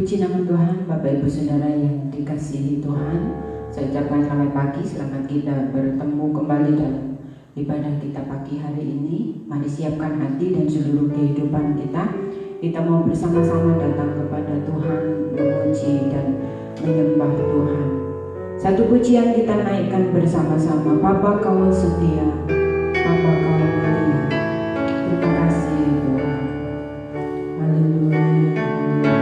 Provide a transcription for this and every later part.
Puji nama Tuhan, Bapak Ibu Saudara yang dikasihi Tuhan. Saya ucapkan selamat pagi, selamat kita bertemu kembali dalam ibadah kita pagi hari ini. Mari siapkan hati dan seluruh kehidupan kita. Kita mau bersama-sama datang kepada Tuhan, memuji dan menyembah Tuhan. Satu pujian kita naikkan bersama-sama. Bapa Kau setia, Bapa Kau mulia. Terima kasih Tuhan. Haleluya. Terima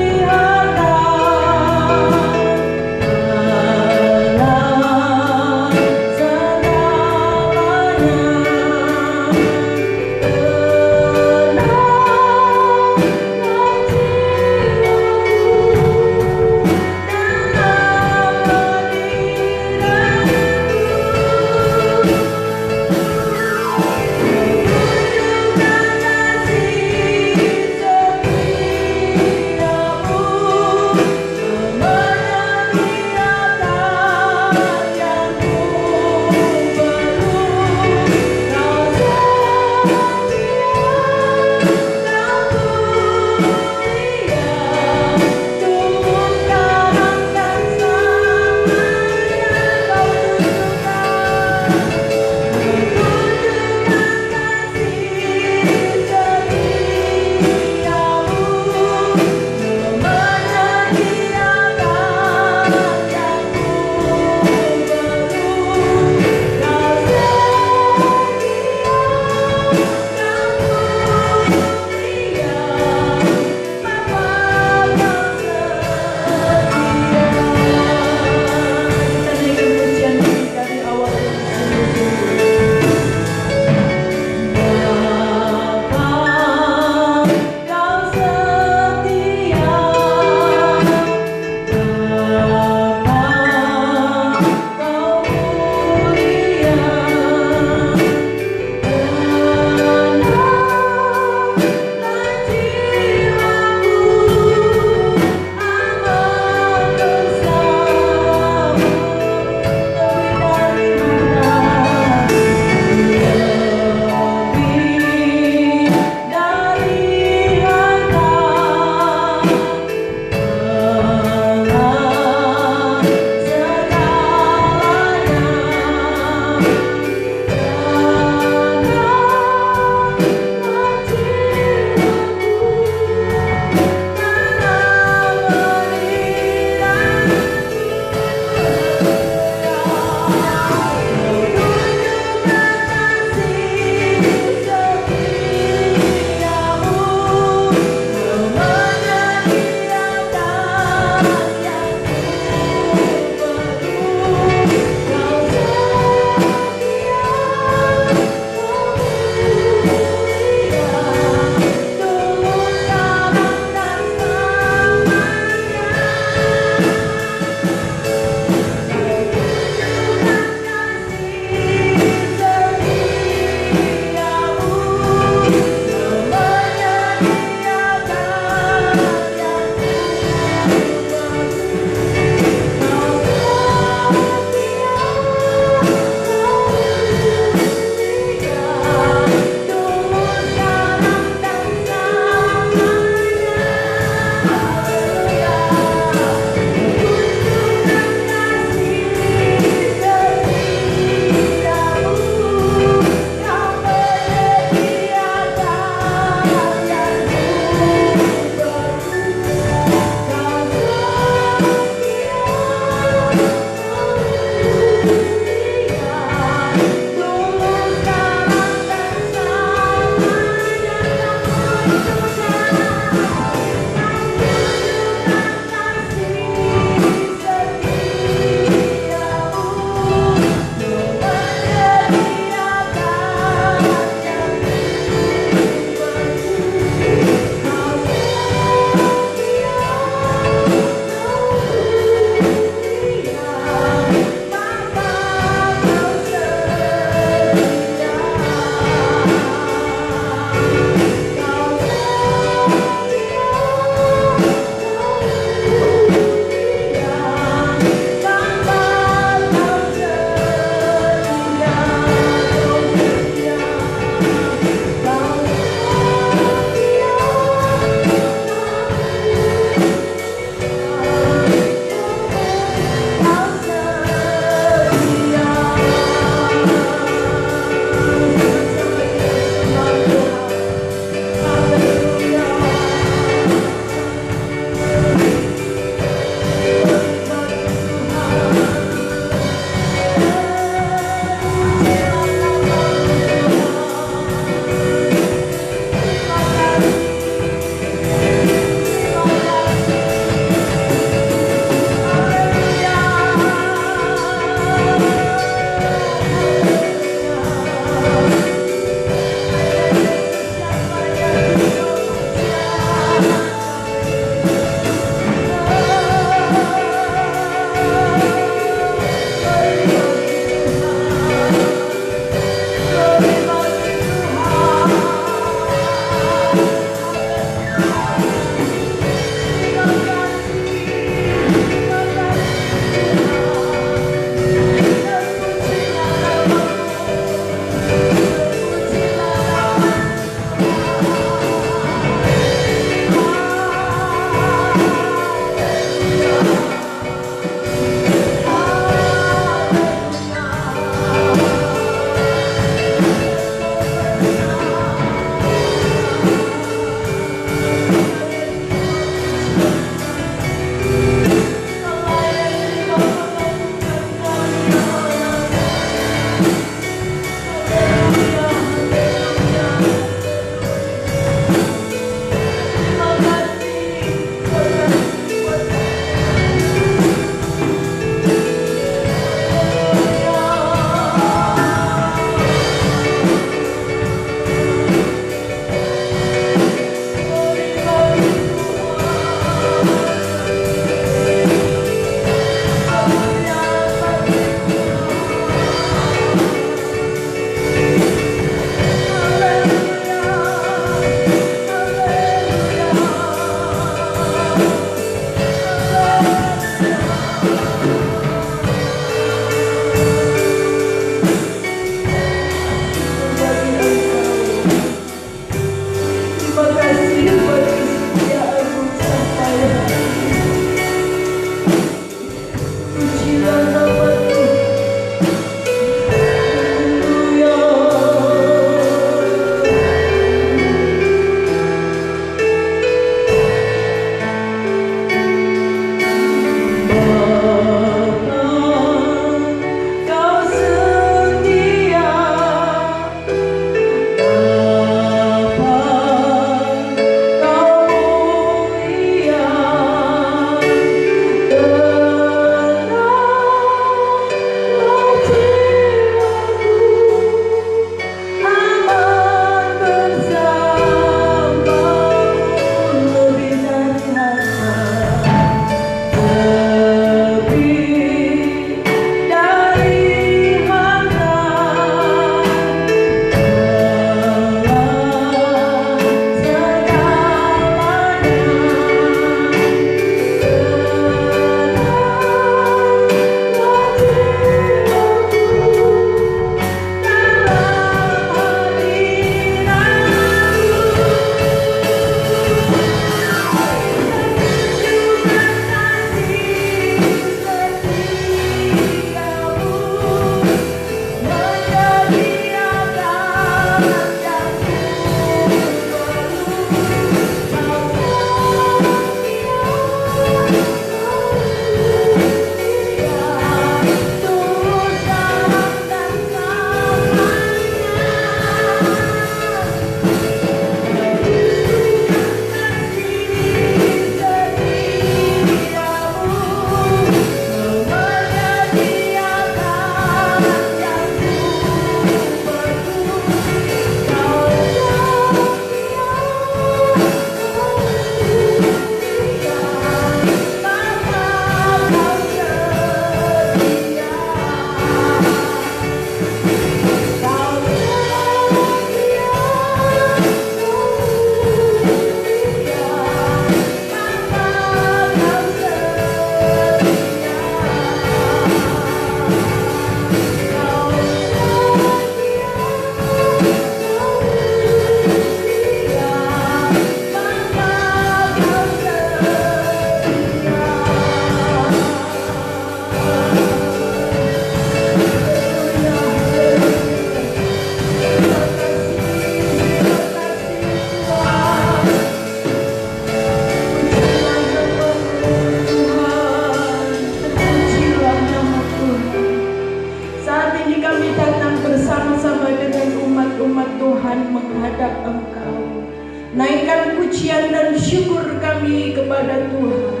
umat Tuhan menghadap Engkau. Naikkan pujian dan syukur kami kepada Tuhan,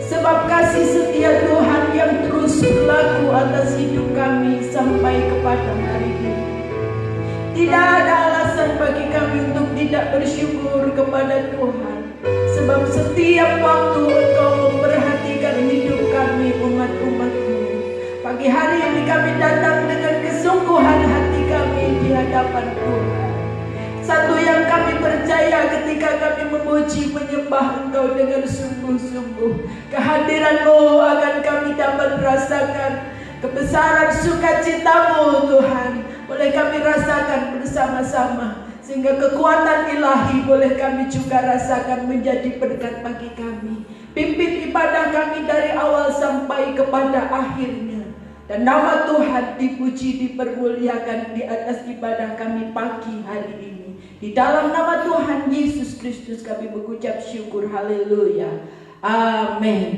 sebab kasih setia Tuhan yang terus berlaku atas hidup kami sampai kepada hari ini. Tidak ada alasan bagi kami untuk tidak bersyukur kepada Tuhan, sebab setiap waktu Engkau memperhatikan hidup kami umat-umat-Mu. Pagi hari ini kami datang dengan kesungguhan hati kami di hadapan Tuhan. Satu yang kami percaya ketika kami memuji menyembah Engkau dengan sungguh-sungguh, kehadiran-Mu akan kami dapat rasakan. Kebesaran sukacita-Mu Tuhan boleh kami rasakan bersama-sama, sehingga kekuatan ilahi boleh kami juga rasakan menjadi berkat bagi kami. Pimpin ibadah kami dari awal sampai kepada akhirnya, dan nama Tuhan dipuji, dipermuliakan di atas ibadah kami pagi hari ini. Di dalam nama Tuhan Yesus Kristus kami mengucap syukur. Haleluya. Amin.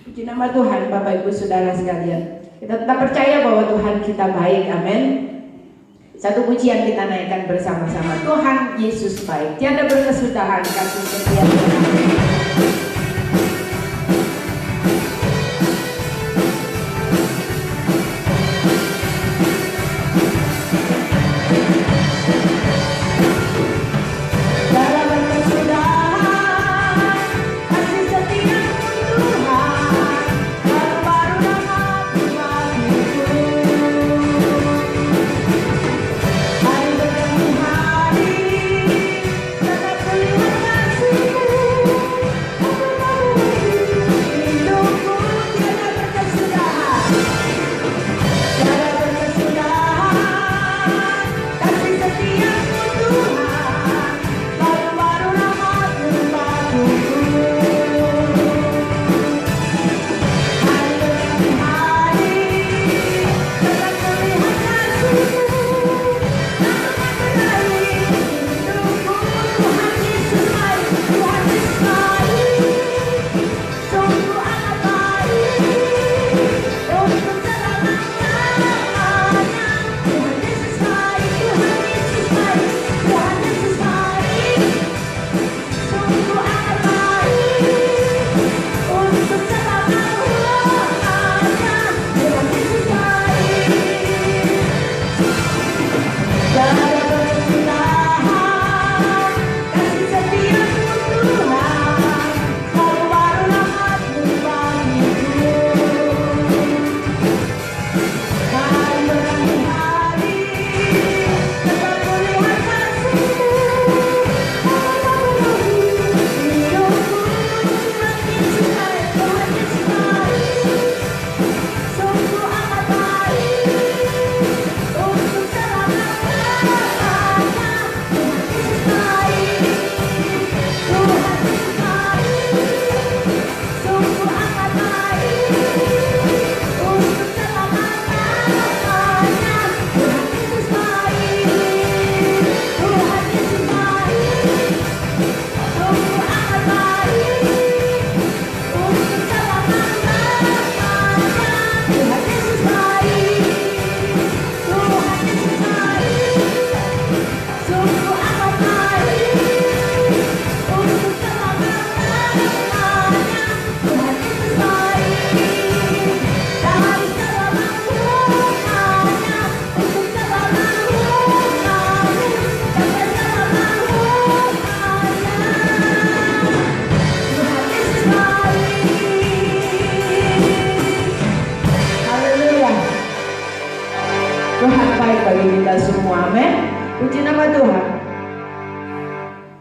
Puji nama Tuhan. Bapak Ibu Saudara sekalian, kita tetap percaya bahwa Tuhan kita baik. Amin. Satu pujian kita naikkan bersama-sama. Tuhan Yesus baik, tiada berkesudahan kasih setia Tuhan.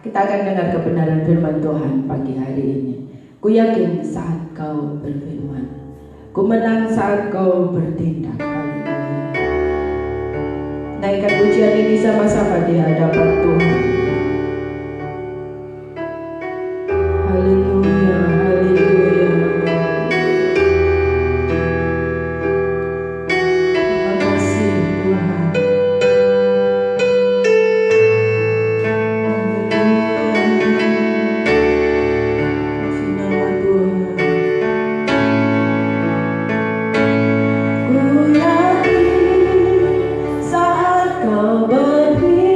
Kita akan dengar kebenaran firman Tuhan pagi hari ini. Ku yakin saat kau berfirman, ku menang saat kau bertindak. Haleluya. Naikkan pujian ini sama-sama di hadapan Tuhan. Haleluya, haleluya. Terima kasih Tuhan. Ku yakin saat kau berfirman,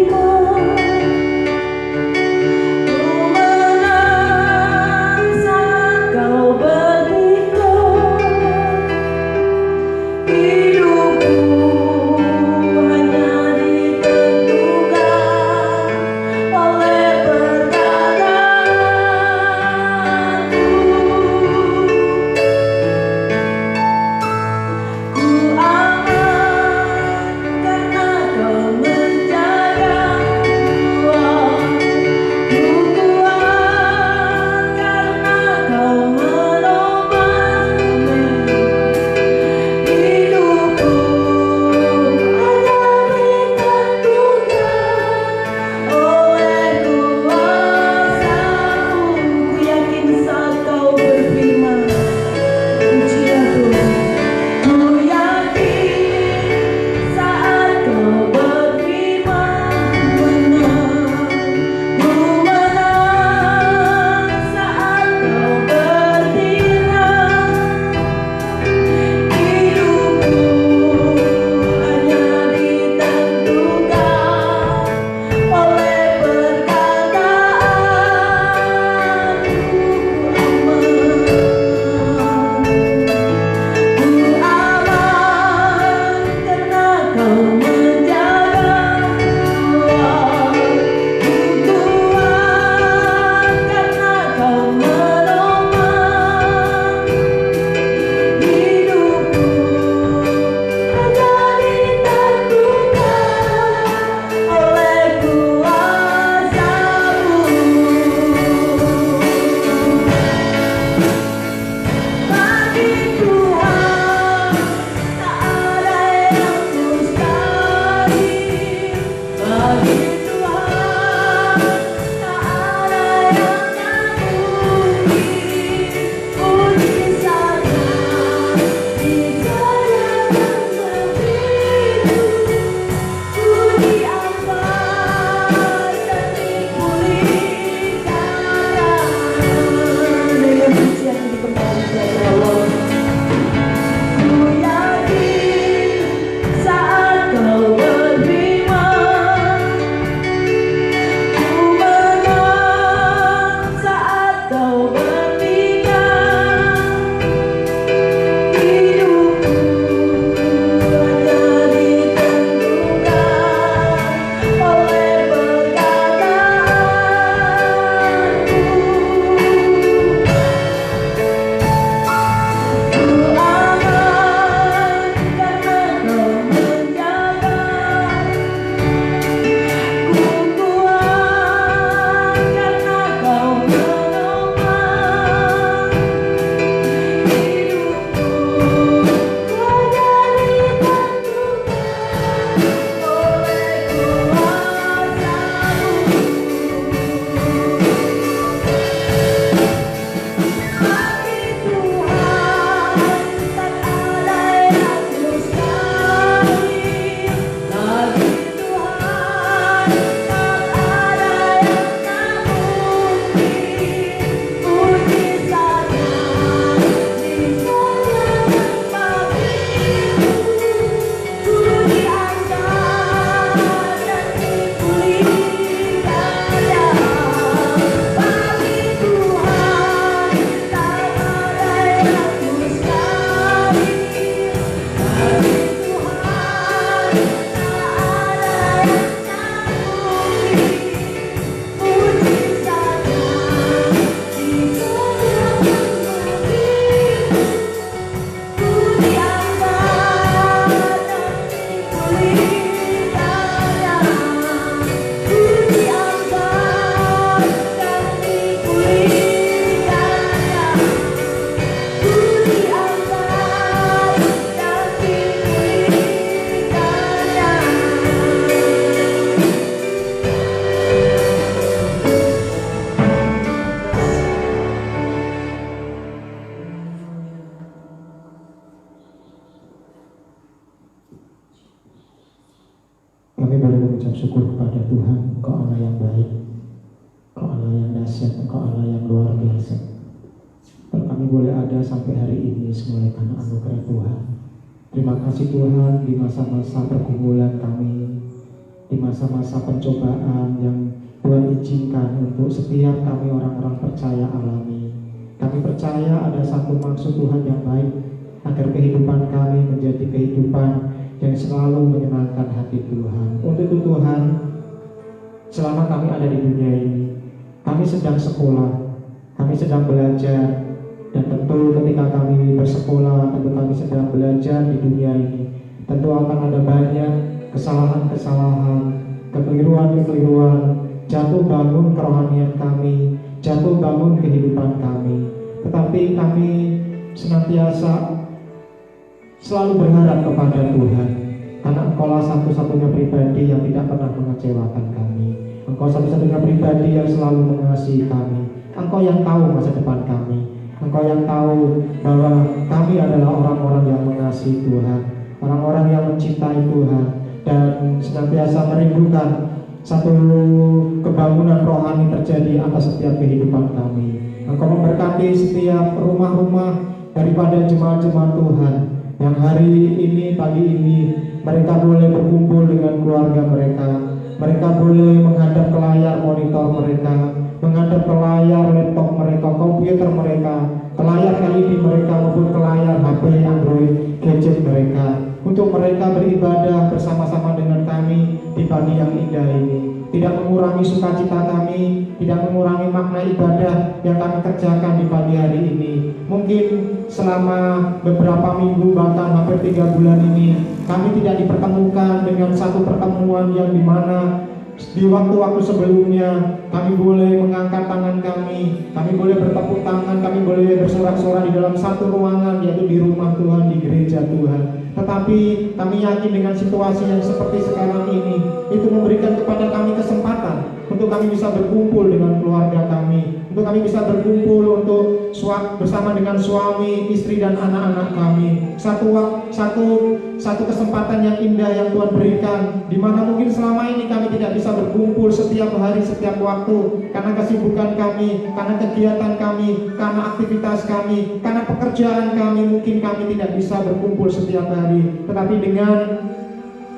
Kami boleh mengucap syukur kepada Tuhan, Engkau Allah yang baik, Engkau Allah yang dahsyat, Engkau Allah yang luar biasa. Dan kami boleh ada sampai hari ini semua karena anugerah Tuhan. Terima kasih Tuhan di masa-masa pergumulan kami, di masa-masa pencobaan yang Tuhan izinkan untuk setiap kami orang-orang percaya alami. Kami percaya ada satu maksud Tuhan yang baik, agar kehidupan kami menjadi kehidupan yang selalu menyenangkan hati Tuhan. Untuk itu Tuhan, selama kami ada di dunia ini, kami sedang sekolah, kami sedang belajar, dan tentu ketika kami bersekolah, tentu kami sedang belajar di dunia ini, tentu akan ada banyak kesalahan-kesalahan, kekeliruan-kekeliruan, jatuh bangun kerohanian kami, jatuh bangun kehidupan kami. Tetapi kami senantiasa selalu berharap kepada Tuhan, karena Engkaulah satu-satunya pribadi yang tidak pernah mengecewakan kami. Engkau satu-satunya pribadi yang selalu mengasihi kami. Engkau yang tahu masa depan kami. Engkau yang tahu bahwa kami adalah orang-orang yang mengasihi Tuhan, orang-orang yang mencintai Tuhan, dan senantiasa merindukan satu kebangunan rohani terjadi atas setiap kehidupan kami. Engkau memberkati setiap rumah-rumah daripada jemaat-jemaat Tuhan yang hari ini, pagi ini, mereka boleh berkumpul dengan keluarga mereka. Mereka boleh menghadap ke layar monitor mereka, menghadap ke layar laptop mereka, komputer mereka, ke layar LED mereka maupun ke layar HP Android gadget mereka, untuk mereka beribadah bersama-sama dengan kami di pagi yang indah ini. Tidak mengurangi sukacita kami, tidak mengurangi makna ibadah yang kami kerjakan di pagi hari ini. Mungkin selama beberapa minggu bahkan hampir 3 bulan ini kami tidak dipertemukan dengan satu pertemuan yang dimana di waktu-waktu sebelumnya kami boleh mengangkat tangan kami boleh bertepuk tangan, kami boleh bersorak-sorak di dalam satu ruangan, yaitu di rumah Tuhan, di gereja Tuhan. Tetapi kami yakin dengan situasi yang seperti sekarang ini, itu memberikan kepada kami kesempatan untuk kami bisa berkumpul dengan keluarga kami, untuk kami bisa berkumpul untuk bersama dengan suami, istri, dan anak-anak kami. Satu kesempatan yang indah yang Tuhan berikan, di mana mungkin selama ini kami tidak bisa berkumpul setiap hari, setiap waktu, karena kesibukan kami, karena kegiatan kami, karena aktivitas kami, karena pekerjaan kami, mungkin kami tidak bisa berkumpul setiap hari. Tetapi dengan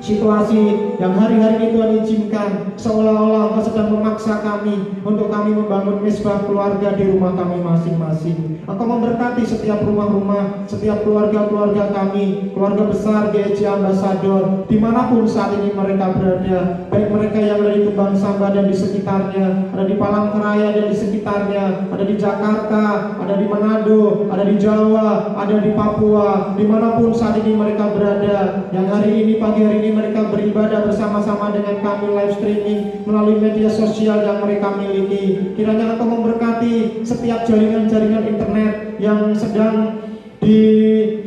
situasi yang hari-hari ini Tuhan izinkan, seolah-olah Engkau sedang memaksa kami untuk kami membangun mesbah keluarga di rumah kami masing-masing. Engkau memberkati setiap rumah-rumah, setiap keluarga-keluarga kami, keluarga besar GEJ Ambasador, dimanapun saat ini mereka berada, baik mereka yang ada di Tumbang Samba dan di sekitarnya, ada di Palangkaraya dan di sekitarnya, ada di Jakarta, ada di Manado, ada di Jawa, ada di Papua, dimanapun saat ini mereka berada, yang hari ini, pagi hari ini mereka beribadah bersama-sama dengan kami live streaming melalui media sosial yang mereka miliki. Kiranya Engkau memberkati setiap jaringan-jaringan internet yang sedang diinginkan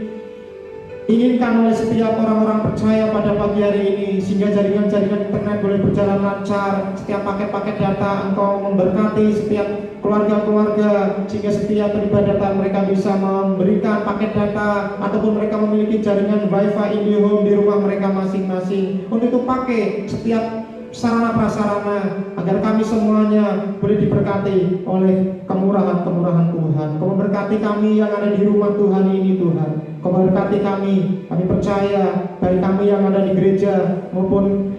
oleh setiap orang-orang percaya pada pagi hari ini, sehingga jaringan-jaringan internet boleh berjalan lancar. Setiap paket-paket data Engkau memberkati setiap keluarga-keluarga, sehingga setiap peribadatan mereka bisa memberikan paket data, ataupun mereka memiliki jaringan wifi IndiHome di rumah mereka masing-masing. Untuk itu pakai setiap sarana prasarana agar kami semuanya boleh diberkati oleh kemurahan-kemurahan Tuhan. Kau memberkati kami yang ada di rumah Tuhan ini, Tuhan. Kau memberkati kami percaya, baik kami yang ada di gereja maupun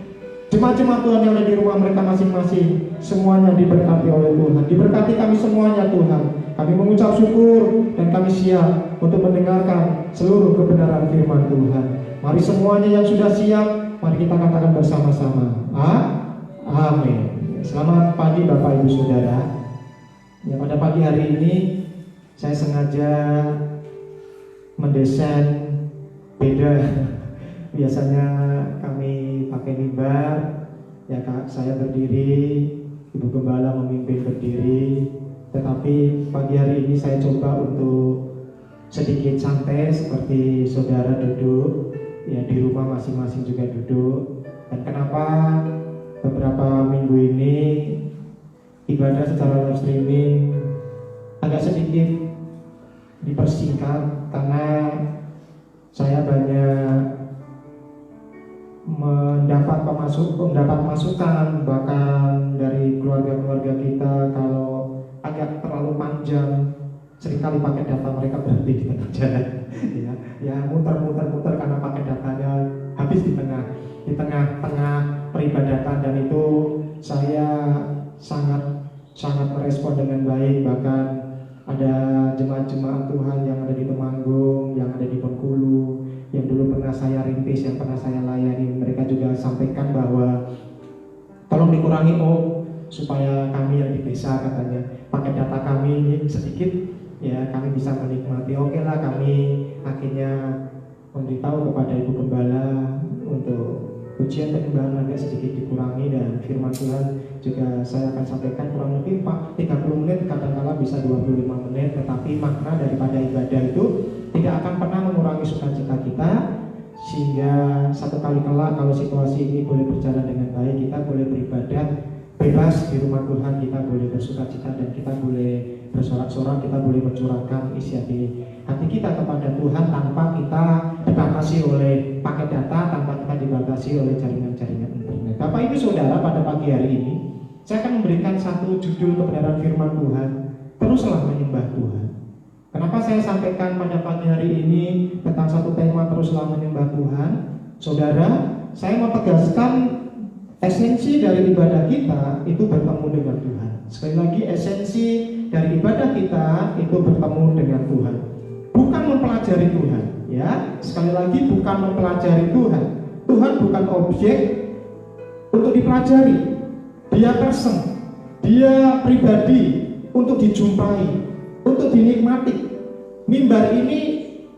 jemaat-jemaat Tuhan yang ada di rumah mereka masing-masing, semuanya diberkati oleh Tuhan. Diberkati kami semuanya, Tuhan. Kami mengucap syukur dan kami siap untuk mendengarkan seluruh kebenaran firman Tuhan. Mari semuanya yang sudah siap, Mari kita katakan bersama-sama. Amin. Selamat pagi Bapak Ibu Saudara. Ya, pada pagi hari ini saya sengaja mendesain beda. Biasanya kami pakai mimbar, ya Kak, saya berdiri, Ibu Gembala memimpin berdiri. Tetapi pagi hari ini saya coba untuk sedikit santai seperti saudara duduk, ya di rumah masing-masing juga duduk. Dan kenapa beberapa minggu ini ibadah secara live streaming agak sedikit dipersingkat karena saya banyak mendapat masukan bahkan dari keluarga-keluarga kita kalau agak terlalu panjang, seringkali pakai data mereka berhenti di tengah jalan. ya muter karena pakai datanya habis di tengah peribadatan, dan itu saya sangat merespon dengan baik. Bahkan ada jemaat-jemaat Tuhan yang ada di Temanggung, yang ada di Bengkulu, yang dulu pernah saya rintis, yang pernah saya layani, mereka juga sampaikan bahwa tolong dikurangi supaya kami yang di desa katanya pakai data kami sedikit, ya kami bisa menikmati. Oke lah, kami akhirnya memberitahu kepada Ibu Gembala untuk ujian penyembahan agak sedikit dikurangi, dan firman Tuhan juga saya akan sampaikan kurang lebih 30 menit, kadang-kala bisa 25 menit, tetapi makna daripada ibadah itu tidak akan pernah mengurangi sukacita kita, sehingga satu kali kelak kalau situasi ini boleh berjalan dengan baik, kita boleh beribadah bebas di rumah Tuhan, kita boleh bersukacita dan kita boleh bersorak-sorak, kita boleh mencurahkan isi hati kita kepada Tuhan tanpa kita dibatasi oleh paket data, tanpa kita dibatasi oleh jaringan-jaringan internet. Bapak Ibu Saudara, pada pagi hari ini saya akan memberikan satu judul kebenaran firman Tuhan, teruslah menyembah Tuhan. Kenapa saya sampaikan pada pagi hari ini tentang satu tema teruslah menyembah Tuhan? Saudara, saya mau tegaskan esensi dari ibadah kita itu bertemu dengan Tuhan. Sekali lagi, esensi dari ibadah kita itu bertemu dengan Tuhan, bukan mempelajari Tuhan. Ya, sekali lagi, bukan mempelajari Tuhan. Tuhan bukan objek untuk dipelajari. Dia person, dia pribadi untuk dijumpai, untuk dinikmati. Mimbar ini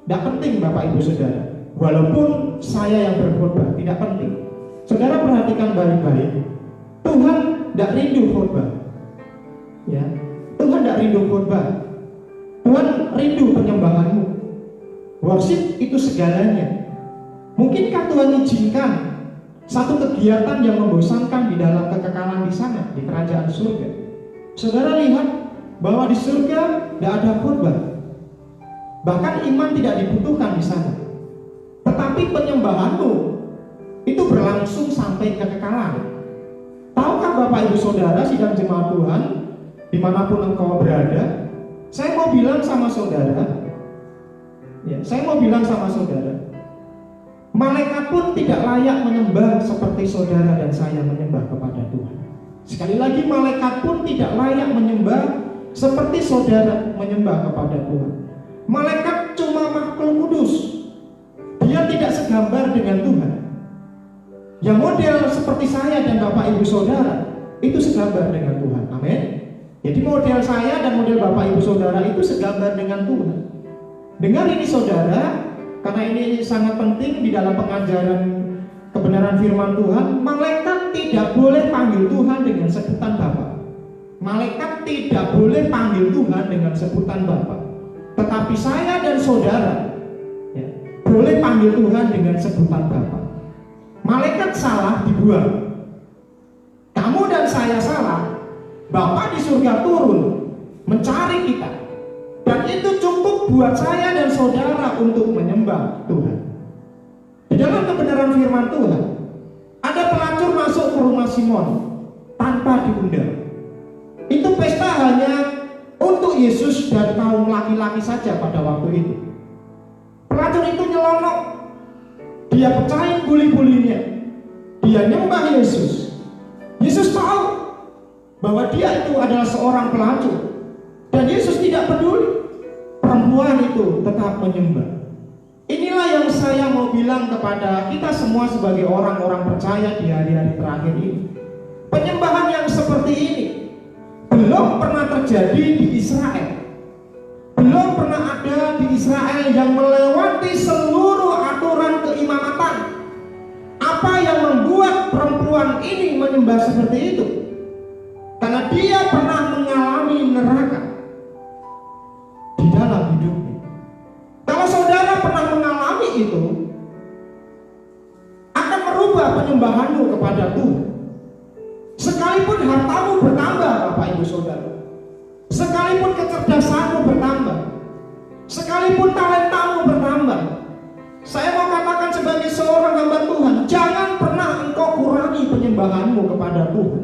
tidak penting Bapak Ibu Saudara. Walaupun saya yang berkhotbah tidak penting. Saudara perhatikan baik-baik. Tuhan tidak rindu khotbah. Ya, Tuhan tidak rindu khotbah. Tuhan rindu penyembahanmu. Worship itu segalanya. Mungkinkah Tuhan izinkan satu kegiatan yang membosankan di dalam kekekalan di sana, di kerajaan surga? Saudara lihat bahwa di surga tidak ada khotbah. Bahkan iman tidak dibutuhkan di sana. Tetapi penyembahanmu itu berlangsung sampai kekekalan. Tahukah Bapak Ibu Saudara, sidang jemaat Tuhan, dimanapun engkau berada, saya mau bilang sama saudara, malaikat pun tidak layak menyembah seperti saudara dan saya menyembah kepada Tuhan. Sekali lagi, malaikat pun tidak layak menyembah seperti saudara menyembah kepada Tuhan. Malaikat cuma makhluk kudus, dia tidak segambar dengan Tuhan. Yang model seperti saya dan Bapak Ibu Saudara itu segambar dengan Tuhan. Amin. Jadi model saya dan model Bapak Ibu Saudara itu segambar dengan Tuhan. Dengar ini saudara, karena ini sangat penting di dalam pengajaran kebenaran firman Tuhan. Malaikat tidak boleh panggil Tuhan dengan sebutan Bapa. Malaikat tidak boleh panggil Tuhan dengan sebutan Bapa. Tetapi saya dan saudara boleh panggil Tuhan dengan sebutan Bapa. Malaikat salah dibuang. Kamu dan saya salah, Bapa di surga turun mencari kita. Dan itu cukup buat saya dan saudara untuk menyembah Tuhan. Di dalam kebenaran firman Tuhan, ada pelacur masuk ke rumah Simon tanpa diundang. Itu pesta hanya untuk Yesus dan kaum laki-laki saja pada waktu itu. Pelacur itu nyelonok, dia pecahin buli-bulinya, dia nyembah Yesus. Yesus tahu bahwa dia itu adalah seorang pelacur, dan Yesus tidak peduli. Perempuan itu tetap menyembah. Inilah yang saya saya mau bilang kepada kita semua sebagai orang-orang percaya di hari-hari terakhir ini, penyembahan yang seperti ini belum pernah terjadi di Israel. Belum pernah ada di Israel yang melewati seluruh aturan keimamatan. Apa yang membuat perempuan ini menyembah seperti itu? Karena dia pernah mengalami neraka di dalam hidupnya. Kalau saudara pernah mengalami itu, akan merubah penyembahanmu kepada Tuhan. Sekalipun hartamu bertambah, Bapak Ibu Saudara, sekalipun kecerdasanmu bertambah, sekalipun talentamu bertambah, saya mau katakan sebagai seorang hamba Tuhan, jangan pernah engkau kurangi penyembahanmu kepada Tuhan.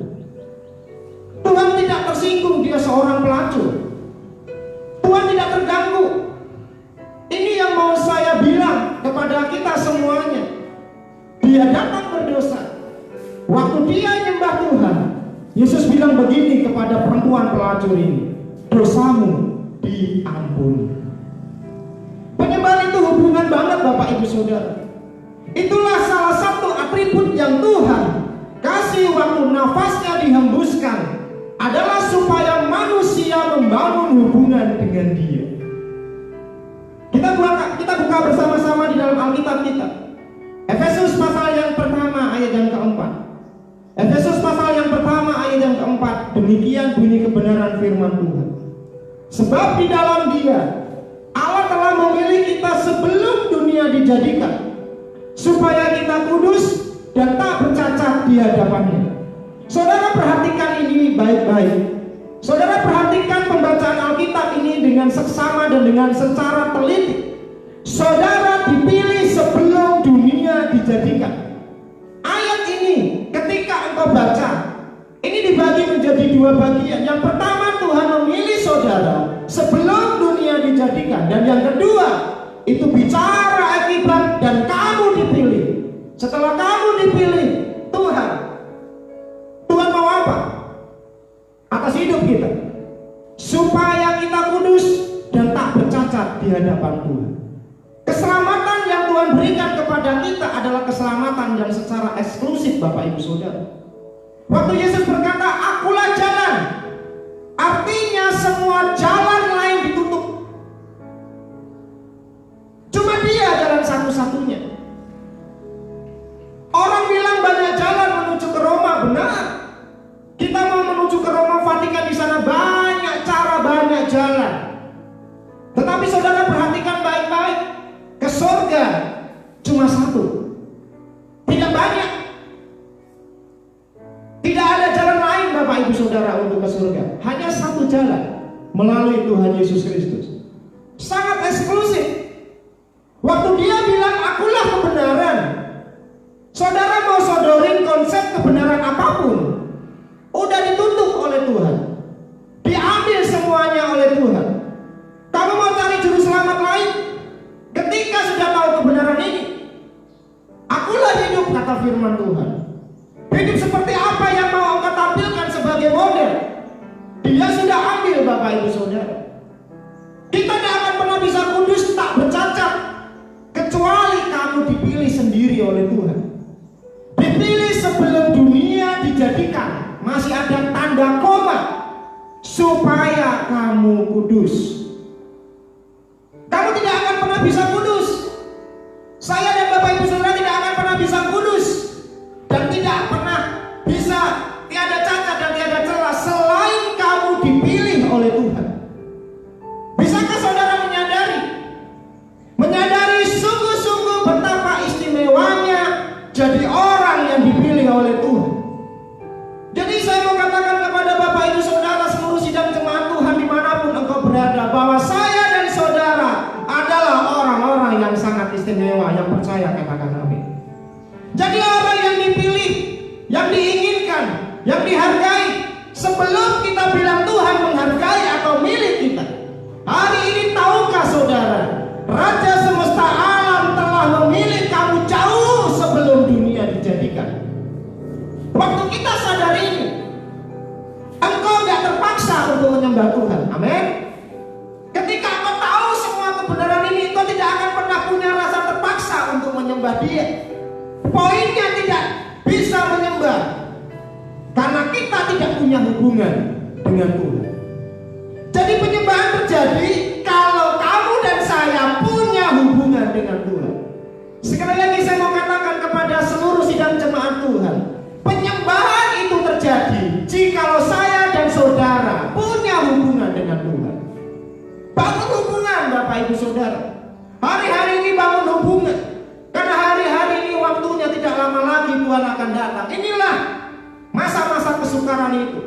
Tuhan tidak tersinggung dia seorang pelacur. Tuhan tidak terganggu. Ini yang mau saya bilang kepada kita semuanya. Dia datang berdosa. Waktu dia nyembah Tuhan, Yesus bilang begini kepada perempuan pelacur ini, dosamu diampuni. Penyembahan itu hubungan banget Bapak Ibu Saudara. Itulah salah satu atribut yang Tuhan kasih waktu nafasnya dihembuskan, adalah supaya manusia membangun hubungan dengan Dia. Kita buka bersama-sama di dalam Alkitab kita. Efesus pasal yang pertama ayat yang keempat. Efesus pasal yang pertama ayat yang keempat. Demikian bunyi kebenaran firman Tuhan. Sebab di dalam Dia Allah telah memilih kita sebelum dunia dijadikan, supaya kita kudus dan tak bercacat di hadapannya. Saudara perhatikan ini baik-baik. Saudara perhatikan pembacaan Alkitab ini dengan seksama dan dengan secara teliti. Saudara dipilih sebelum dunia dijadikan. Ayat ini ketika engkau baca, ini dibagi menjadi dua bagian. Yang pertama, Tuhan memilih saudara sebelum dunia dijadikan. Dan yang kedua, itu bicara akibat dan kamu dipilih. Setelah kamu dipilih, Tuhan mau apa? Atas hidup kita, supaya kita kudus dan tak bercacat di hadapan Tuhan. Keselamatan yang Tuhan berikan kepada kita adalah keselamatan yang secara eksklusif Bapak Ibu Saudara. Waktu Yesus berkata, akulah jalan, artinya semua jalan lain ditutup. Cuma Dia jalan satu-satunya. Orang bilang banyak jalan menuju ke Roma, benar. Kita mau menuju ke Roma Vatikan, di sana banyak cara, banyak jalan. Tetapi saudara perhatikan baik-baik, ke surga cuma satu, tidak banyak. Tidak ada jalan lain Bapak Ibu Saudara untuk ke surga. Hanya satu jalan, melalui Tuhan Yesus Kristus. Sangat eksklusif. Waktu Dia bilang akulah kebenaran, saudara mau sodorin konsep kebenaran apapun, udah ditutup oleh Tuhan, diambil semuanya oleh Tuhan. Kamu mau cari juru selamat lain? Ketika sudah tahu kebenaran ini, akulah hidup, kata firman Tuhan. Hidup seperti apa yang mau engkau tampilkan sebagai model? Dia sudah ambil Bapak Ibu Saudara. Kita tidak akan pernah bisa kudus tak bercacat kecuali kamu dipilih sendiri oleh Tuhan. Dipilih sebelum dunia dijadikan. Masih ada tanda koma, supaya kamu kudus. Kamu tidak akan pernah bisa kudus. Saya dan Bapak Ibu Saudara tidak akan pernah bisa kudus, dan tidak pernah bisa tiada cacat dan tiada celah selain kamu dipilih oleh Tuhan. Bisakah saudara menyadari sungguh-sungguh betapa istimewanya jadi orang yang dipilih oleh Tuhan? Jadi saya mau katakan kepada Bapak Ibu Saudara, seluruh sidang jemaat Tuhan dimanapun engkau berada, bahwa saya dan saudara adalah orang-orang yang sangat istimewa, yang percaya, katakan amin. Jadi orang yang dipilih, yang diinginkan, yang dihargai. Sebelum kita bilang Tuhan menghargai atau milik kita, hari ini tahukah saudara, Raja semesta alam telah memilih kamu jauh sebelum dunia dijadikan. Waktu kita sadar ini, engkau gak terpaksa untuk menyembah Tuhan. Amin. Ketika engkau tahu semua kebenaran ini, engkau tidak akan pernah punya rasa terpaksa untuk menyembah Dia. Poinnya tidak bisa menyembah karena kita tidak punya hubungan dengan Tuhan. Jadi penyembahan terjadi kalau kamu dan saya punya hubungan dengan Tuhan. Sekali lagi saya mau katakan kepada seluruh sidang jemaat Tuhan, penyembahan itu terjadi jikalau saya dan saudara punya hubungan dengan Tuhan. Bangun hubungan Bapak Ibu Saudara. Hari-hari ini bangun hubungan. Karena hari-hari ini waktunya tidak lama lagi Tuhan akan datang. Inilah masa-masa kesukaran itu.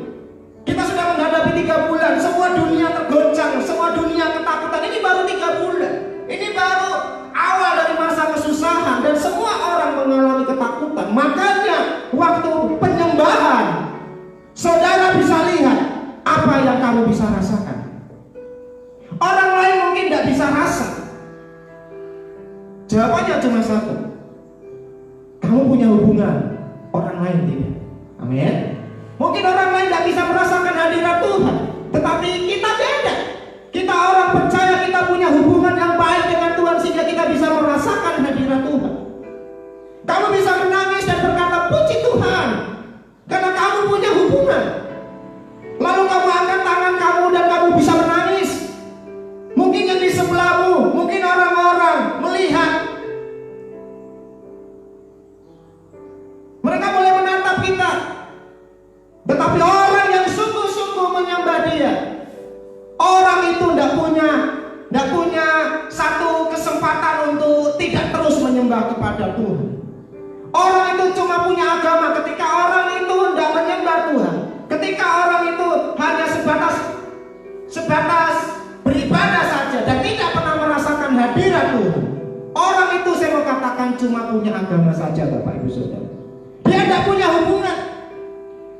Kita sudah menghadapi 3 bulan. Semua dunia tergoncang, semua dunia ketakutan. Ini baru 3 bulan. Ini baru awal dari masa kesusahan. Dan semua orang mengalami ketakutan. Makanya waktu penyembahan, saudara bisa lihat apa yang kamu bisa rasakan. Orang lain mungkin tidak bisa rasa. Jawabannya cuma satu. Kamu punya hubungan, orang lain tidak. Amin. Mungkin orang lain tidak bisa merasakan hadirat Tuhan, tetapi kita beda. Kita orang percaya, kita punya hubungan yang baik dengan Tuhan sehingga kita bisa merasakan hadirat Tuhan. Kamu bisa menangis dan berkata puji Tuhan karena kamu punya hubungan. Lalu kamu angkat tangan kamu dan kamu bisa menangis. Mungkin yang di sebelahmu, mungkin orang-orang melihat. Mereka boleh menatap kita. Tetapi orang yang sungguh-sungguh menyembah Dia, orang itu tidak punya satu kesempatan untuk tidak terus menyembah kepada Tuhan. Orang itu cuma punya agama ketika orang itu tidak menyembah Tuhan. Ketika orang itu hanya sebatas beribadah saja dan tidak pernah merasakan hadirat Tuhan. Orang itu saya mau katakan cuma punya agama saja Bapak Ibu Saudara. Dia tidak punya hubungan.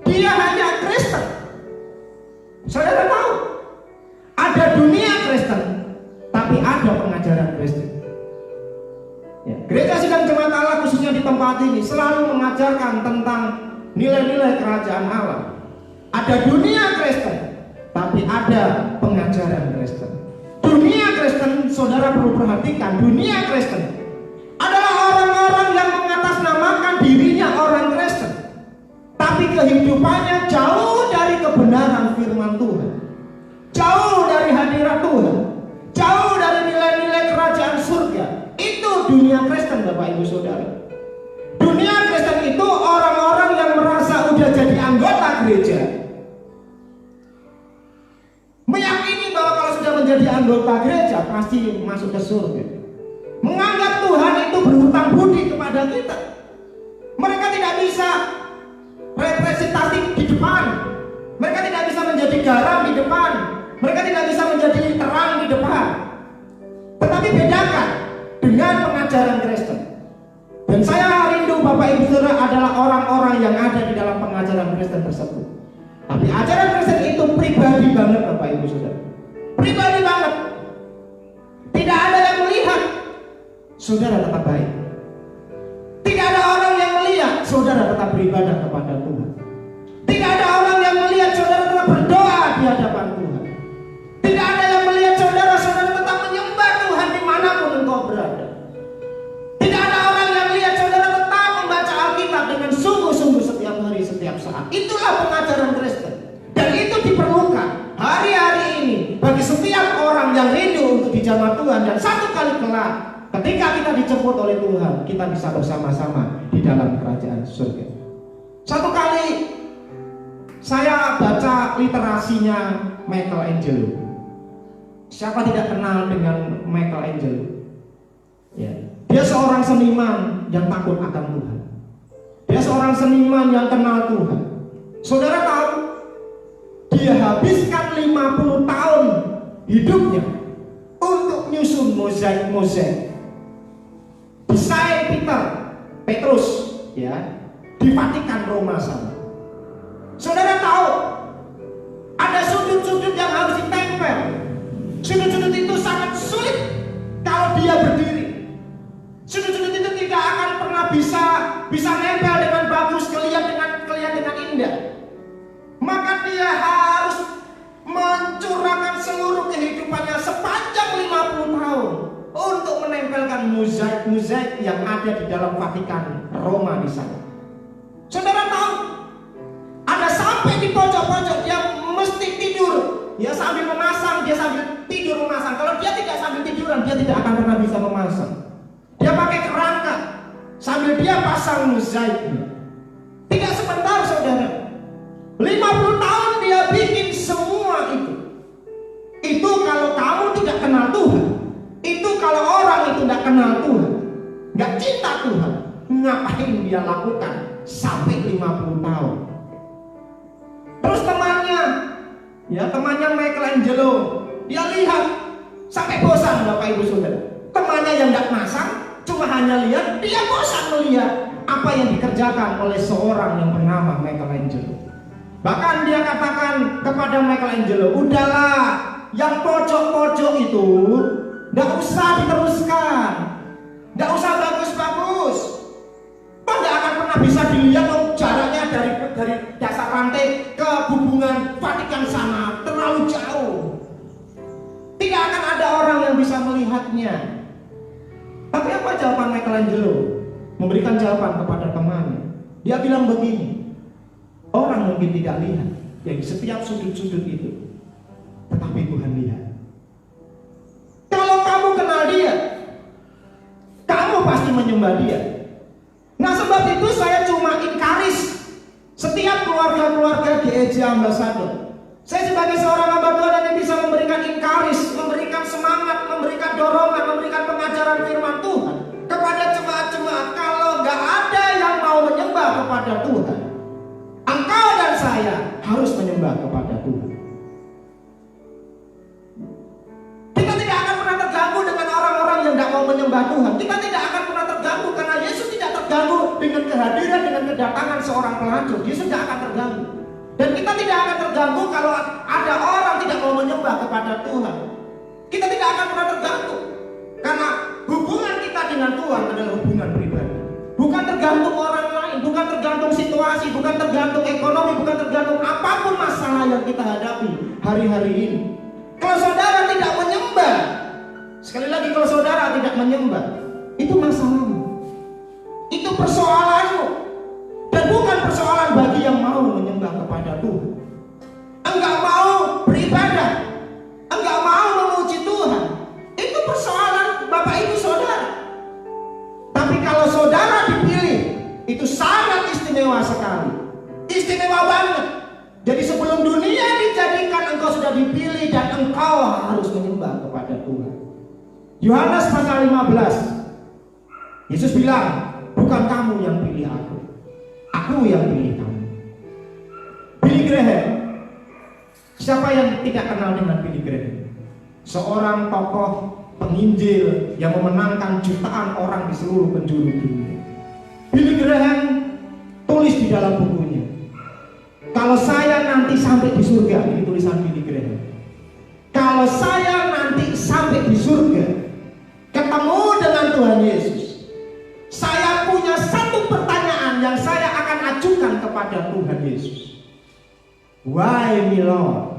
Dia hanya Kristen. Saudara tahu, ada dunia Kristen, tapi ada pengajaran Kristen. Ya, gereja Sidang Jemaat Allah khususnya di tempat ini selalu mengajarkan tentang nilai-nilai kerajaan Allah. Ada dunia Kristen, tapi ada pengajaran Kristen. Dunia Kristen, saudara perlu perhatikan, dunia Kristen adalah orang-orang yang mengatasnamakan dirinya orang Kristen, tapi kehidupannya jauh dari kebenaran firman Tuhan, jauh dari hadirat Tuhan, jauh dari nilai-nilai kerajaan surga. Itu dunia Kristen Bapak Ibu Saudara. Dunia Kristen itu orang-orang yang merasa udah jadi anggota gereja, meyakini bahwa kalau sudah menjadi anggota gereja pasti masuk ke surga. Menganggap Tuhan itu berhutang budi kepada kita. Mereka tidak bisa representatif di depan. Mereka tidak bisa menjadi garam di depan. Mereka tidak bisa menjadi terang di depan. Tetapi bedakan dengan pengajaran Kristen. Dan saya rindu Bapak Ibu Saudara adalah orang-orang yang ada di dalam pengajaran Kristen tersebut. Tapi ajaran Kristen itu pribadi banget Bapak Ibu Saudara. Pribadi banget. Tidak ada yang melihat saudara tetap baik. Tidak ada orang yang melihat saudara tetap beribadah kepada Tuhan. Tidak ada orang yang melihat saudara tetap berdoa di hadapan Tuhan. Tidak ada yang melihat saudara tetap menyembah Tuhan dimanapun engkau berada. Tidak ada orang yang melihat saudara tetap membaca Alkitab dengan sungguh-sungguh setiap hari, setiap saat. Itulah pengajaran Kristen. Dan itu diperlukan hari-hari ini bagi setiap orang yang rindu untuk dijamah Tuhan. Dan satu kali kelak ketika kita dijemput oleh Tuhan, kita bisa bersama-sama di dalam kerajaan surga. Satu kali saya baca literasinya Michelangelo. Siapa tidak kenal dengan Michelangelo? Ya. Dia seorang seniman yang takut akan Tuhan. Dia seorang seniman yang kenal Tuhan. Saudara tahu, dia habiskan 50 tahun hidupnya untuk nyusun mozaik. Desain Petrus ya, di Vatikan Roma sana. Saudara tahu, ada sudut-sudut yang harus ditempel. Sudut-sudut itu sangat sulit kalau dia berdiri. Sudut-sudut itu tidak akan pernah bisa nempel dengan bagus, kelihatan dengan indah. Maka dia harus mencurahkan seluruh kehidupannya sepanjang 50 tahun untuk menempelkan mozaik yang ada ada di dalam Vatikan Roma di sana. Saudara tahu, ada sampai di pojok-pojok dia mesti tidur. Dia sambil memasang, dia sambil tidur memasang. Kalau dia tidak sambil tiduran, dia tidak akan pernah bisa memasang. Dia pakai kerangka sambil dia pasang mozaiknya. Tidak sebentar saudara, 50 tahun dia bikin semua itu. Itu kalau kamu tidak kenal Tuhan. Itu kalau orang itu tidak kenal Tuhan, nggak cinta Tuhan, ngapain dia lakukan sampai 50 tahun. Terus temannya Michelangelo, dia lihat sampai bosan Bapak Ibu Saudara. Temannya yang nggak masang, cuma hanya lihat, dia bosan melihat apa yang dikerjakan oleh seorang yang bernama Michelangelo. Bahkan dia katakan kepada Michelangelo, udahlah, yang pojok-pojok itu nggak usah diteruskan, nggak usah bagus-bagus. Tidak akan pernah bisa dilihat jaraknya dari dasar rantai ke hubungan Vatikan sana terlalu jauh. Tidak akan ada orang yang bisa melihatnya. Tapi apa jawaban Michelangelo? Memberikan jawaban kepada temannya. Dia bilang begini, orang mungkin tidak lihat yang setiap sudut-sudut itu, tetapi Tuhan lihat. Kalau kamu kenal dia, kamu pasti menyembah dia. Nah sebab itu saya cuma encourage setiap keluarga-keluarga GEJ Ambassador. Saya sebagai seorang hamba Tuhan yang bisa memberikan encourage, memberikan semangat, memberikan dorongan, memberikan pengajaran firman Tuhan kepada jemaat-jemaat. Kalau nggak ada yang mau menyembah kepada Tuhan, engkau dan saya harus menyembah kepada Tuhan. Kita tidak akan pernah terganggu dengan orang-orang yang tidak mau menyembah Tuhan. Kita tidak akan pernah terganggu karena Yesus tidak terganggu dengan kehadiran, dengan kedatangan seorang pelacur. Yesus tidak akan terganggu. Dan kita tidak akan terganggu kalau ada orang tidak mau menyembah kepada Tuhan. Kita tidak akan pernah terganggu karena hubungan kita dengan Tuhan adalah hubungan pribadi. Bukan tergantung orang lain, bukan tergantung situasi, bukan tergantung ekonomi, bukan tergantung apapun masalah yang kita hadapi hari-hari ini. Kalau saudara tidak menyembah, sekali lagi kalau saudara tidak menyembah, itu masalahmu, itu persoalanmu, dan bukan persoalan bagi yang mau menyembah kepada Tuhan. Enggak mau beribadah, enggak mau memuji Tuhan, itu persoalan Bapak Ibu Saudara. Tapi kalau saudara dipilih, itu sangat istimewa sekali, istimewa banget. Jadi sebelum dunia dijadikan, engkau sudah dipilih dan engkau harus menyembah kepada Tuhan. Yohanes pasal 15, Yesus bilang, bukan kamu yang pilih aku yang pilih kamu. Billy Graham, siapa yang tidak kenal dengan Billy Graham? Seorang tokoh penginjil yang memenangkan jutaan orang di seluruh penjuru dunia. Billy Graham tulis di dalam bukunya, kalau saya nanti sampai di surga, ini tulisan Billy Graham. Kalau saya nanti sampai di surga, ketemu dengan Tuhan Yesus, saya punya satu pertanyaan yang saya akan ajukan kepada Tuhan Yesus. Why me Lord?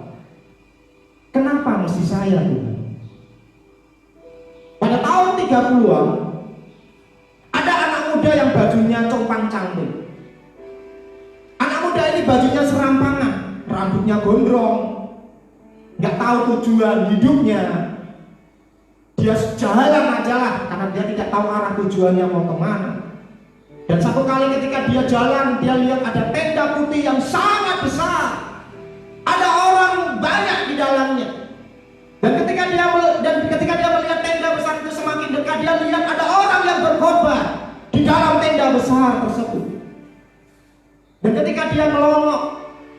Kenapa mesti saya Tuhan? Pada tahun 30-an, ada anak muda yang bajunya compang-camping. Anak muda ini bajunya serampangan, rambutnya gondrong, nggak tahu tujuan hidupnya. Dia jalan aja lah, karena dia tidak tahu arah tujuannya mau kemana. Dan satu kali ketika dia jalan, dia lihat ada tenda putih yang sangat besar, ada orang banyak di dalamnya. Dan ketika dia melihat tenda besar itu semakin dekat, dia lihat ada orang yang berkhotbah di dalam tenda besar tersebut. Dan ketika dia melongok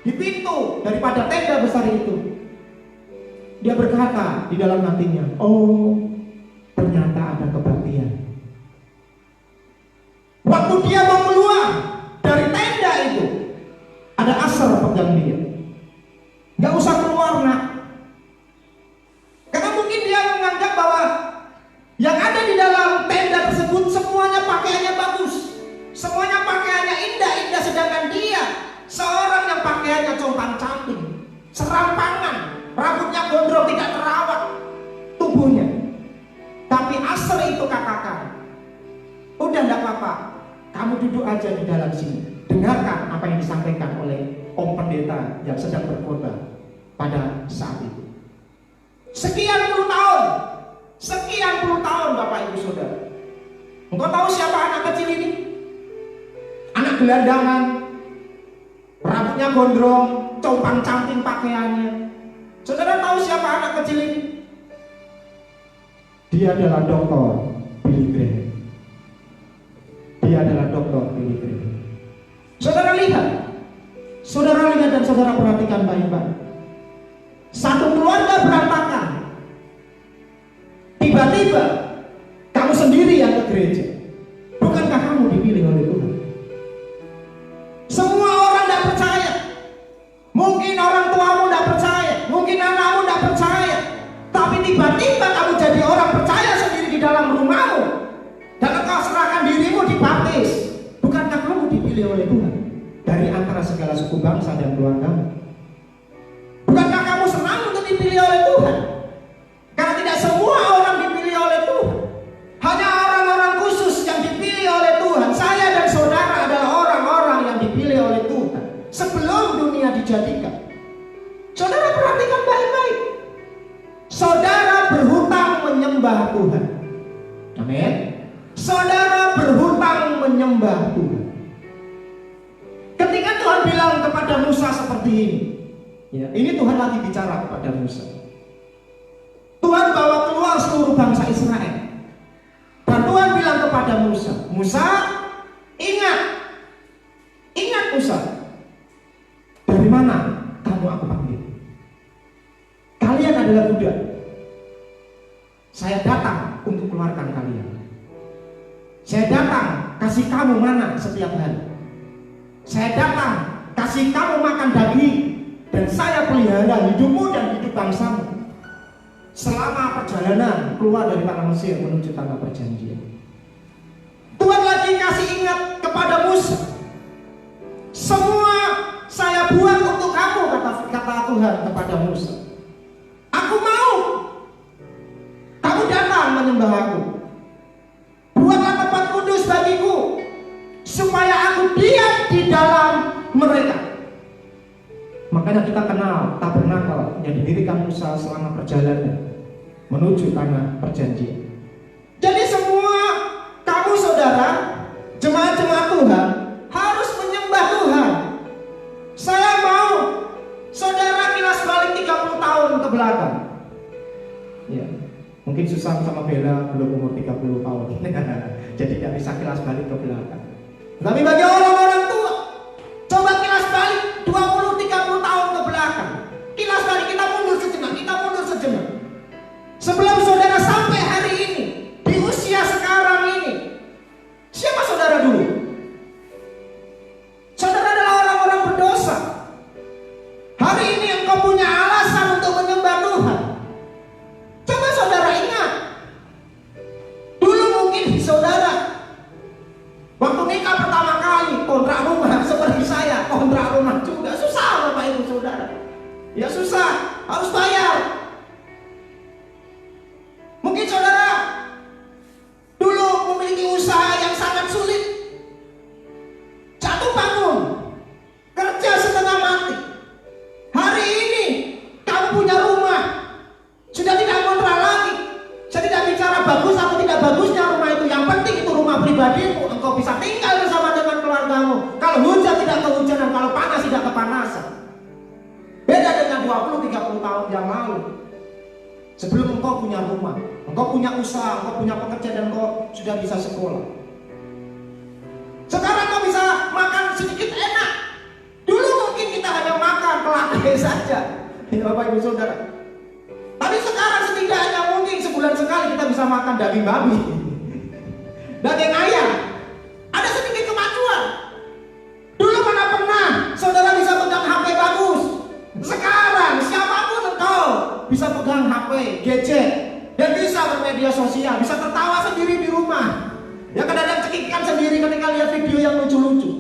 di pintu daripada tenda besar itu, dia berkata di dalam hatinya, oh, ternyata ada kebaktian. Waktu dia mau keluar dari tenda itu, ada Asar pegang dia. Gak usah keluar nak. Karena mungkin dia menganggap bahwa yang ada di dalam tenda tersebut semuanya pakaiannya bagus, semuanya pakaiannya indah-indah, sedangkan dia seorang yang pakaiannya compang-camping, serampangan, rambutnya gondrong, tidak terawat tubuhnya. Tapi Asar itu katakan, Udah enggak apa-apa, kamu duduk aja di dalam sini. Dengarkan apa yang disampaikan oleh Om Pendeta yang sedang berkhotbah pada saat itu. Sekian puluh tahun Bapak Ibu Saudara. Engkau tahu siapa anak kecil ini? Anak gelandangan, rambutnya gondrong, compang-camping pakaiannya. Saudara tahu siapa anak kecil ini? Dia adalah Dr. Billy Graham. Dia adalah Dr. Billy Graham. Saudara lihat dan saudara perhatikan baik-baik. Satu keluarga berantakan. Tiba-tiba kamu sendiri yang ke gereja. Bukankah kamu dipilih oleh Tuhan? Semua orang tidak percaya. Mungkin orang tuamu tidak percaya, mungkin anakmu tidak percaya. Tapi tiba-tiba kamu jadi orang percaya sendiri di dalam rumahmu. Dan engkau serahkan dirimu dibaptis. Bukankah kamu dipilih oleh Tuhan? Dari antara segala suku bangsa dan keluargamu. Bukankah kamu senang untuk dipilih oleh Tuhan? Karena tidak semua orang dipilih oleh Tuhan. Hanya orang-orang khusus yang dipilih oleh Tuhan. Saya dan saudara adalah orang-orang yang dipilih oleh Tuhan sebelum dunia dijadikan. Saudara perhatikan baik-baik. Saudara berhutang menyembah Tuhan. Amin. Saudara berhutang menyembah Tuhan. Ketika Tuhan bilang kepada Musa seperti ini, ya, ini Tuhan lagi bicara kepada Musa. Tuhan bawa keluar seluruh bangsa Israel. Dan Tuhan bilang kepada Musa, Musa, ingat Musa, dari mana kamu aku panggil? Kalian adalah budak. Saya datang untuk keluarkan kalian. Saya datang kasih kamu mana setiap hari. Saya datang kasih kamu makan daging. Dan saya pelihara hidupmu dan hidup bangsamu selama perjalanan keluar dari tanah Mesir menuju tanah perjanjian. Tuhan lagi kasih ingat kepada Musa, semua saya buat untuk kamu, kata Tuhan kepada Musa. Aku mau kamu datang menyembah aku. Buatlah tempat kudus bagiku, supaya aku diam di dalam mereka. Makanya kita kenal tabernakel yang didirikan Musa selama perjalanan menuju tanah perjanjian. Jadi semua kamu saudara, jemaat-jemaat Tuhan harus menyembah Tuhan. Saya mau saudara kilas balik 30 tahun ke belakang. Ya, mungkin susah sama Bella belum umur 30 tahun. Jadi tidak bisa kilas balik ke belakang. Tapi bagi orang-orang tua, coba kilas balik 20-30 tahun ke belakang. Kilas balik, kita mundur sejenak. Sebelum saudara sampai hari ini, di usia sekarang ini, siapa saudara dulu? Saudara adalah orang-orang berdosa. Hari ini engkau punya alasan untuk menyembah Tuhan. Coba saudara ingat, dulu mungkin saudara waktu nikah pertama kali kontrak rumah, seperti saya kontrak rumah juga susah Bapak Ibu Saudara. Ya susah, harus bayar. Mungkin saudara dulu memiliki usaha yang sangat sulit, jatuh bangun, kerja setengah mati. Hari ini kamu punya rumah, sudah tidak kontrak lagi. Saya tidak bicara bagus atau tidak bagusnya rumah itu. Yang penting itu rumah pribadimu. Engkau bisa tinggal bersama dengan keluargamu. Kalau hujan tidak kehujanan, kalau panas tidak kepanasan. Beda dengan 20-30 tahun yang lalu. Sebelum engkau punya rumah, engkau punya usaha, engkau punya pekerjaan, dan engkau sudah bisa sekolah. Sekarang engkau bisa makan sedikit enak. Dulu mungkin kita hanya makan kelapa saja, ya Bapak Ibu Saudara. Tapi sekarang setidaknya mungkin sebulan sekali kita bisa makan daging babi, daging ayam. Ada sedikit kemajuan. Dulu mana pernah saudara bisa pegang HP bagus. Sekarang siapapun engkau bisa pegang HP, gadget, dan bisa bermedia sosial, bisa tertawa sendiri di rumah. Ya kadang-kadang cekikan sendiri ketika lihat video yang lucu-lucu.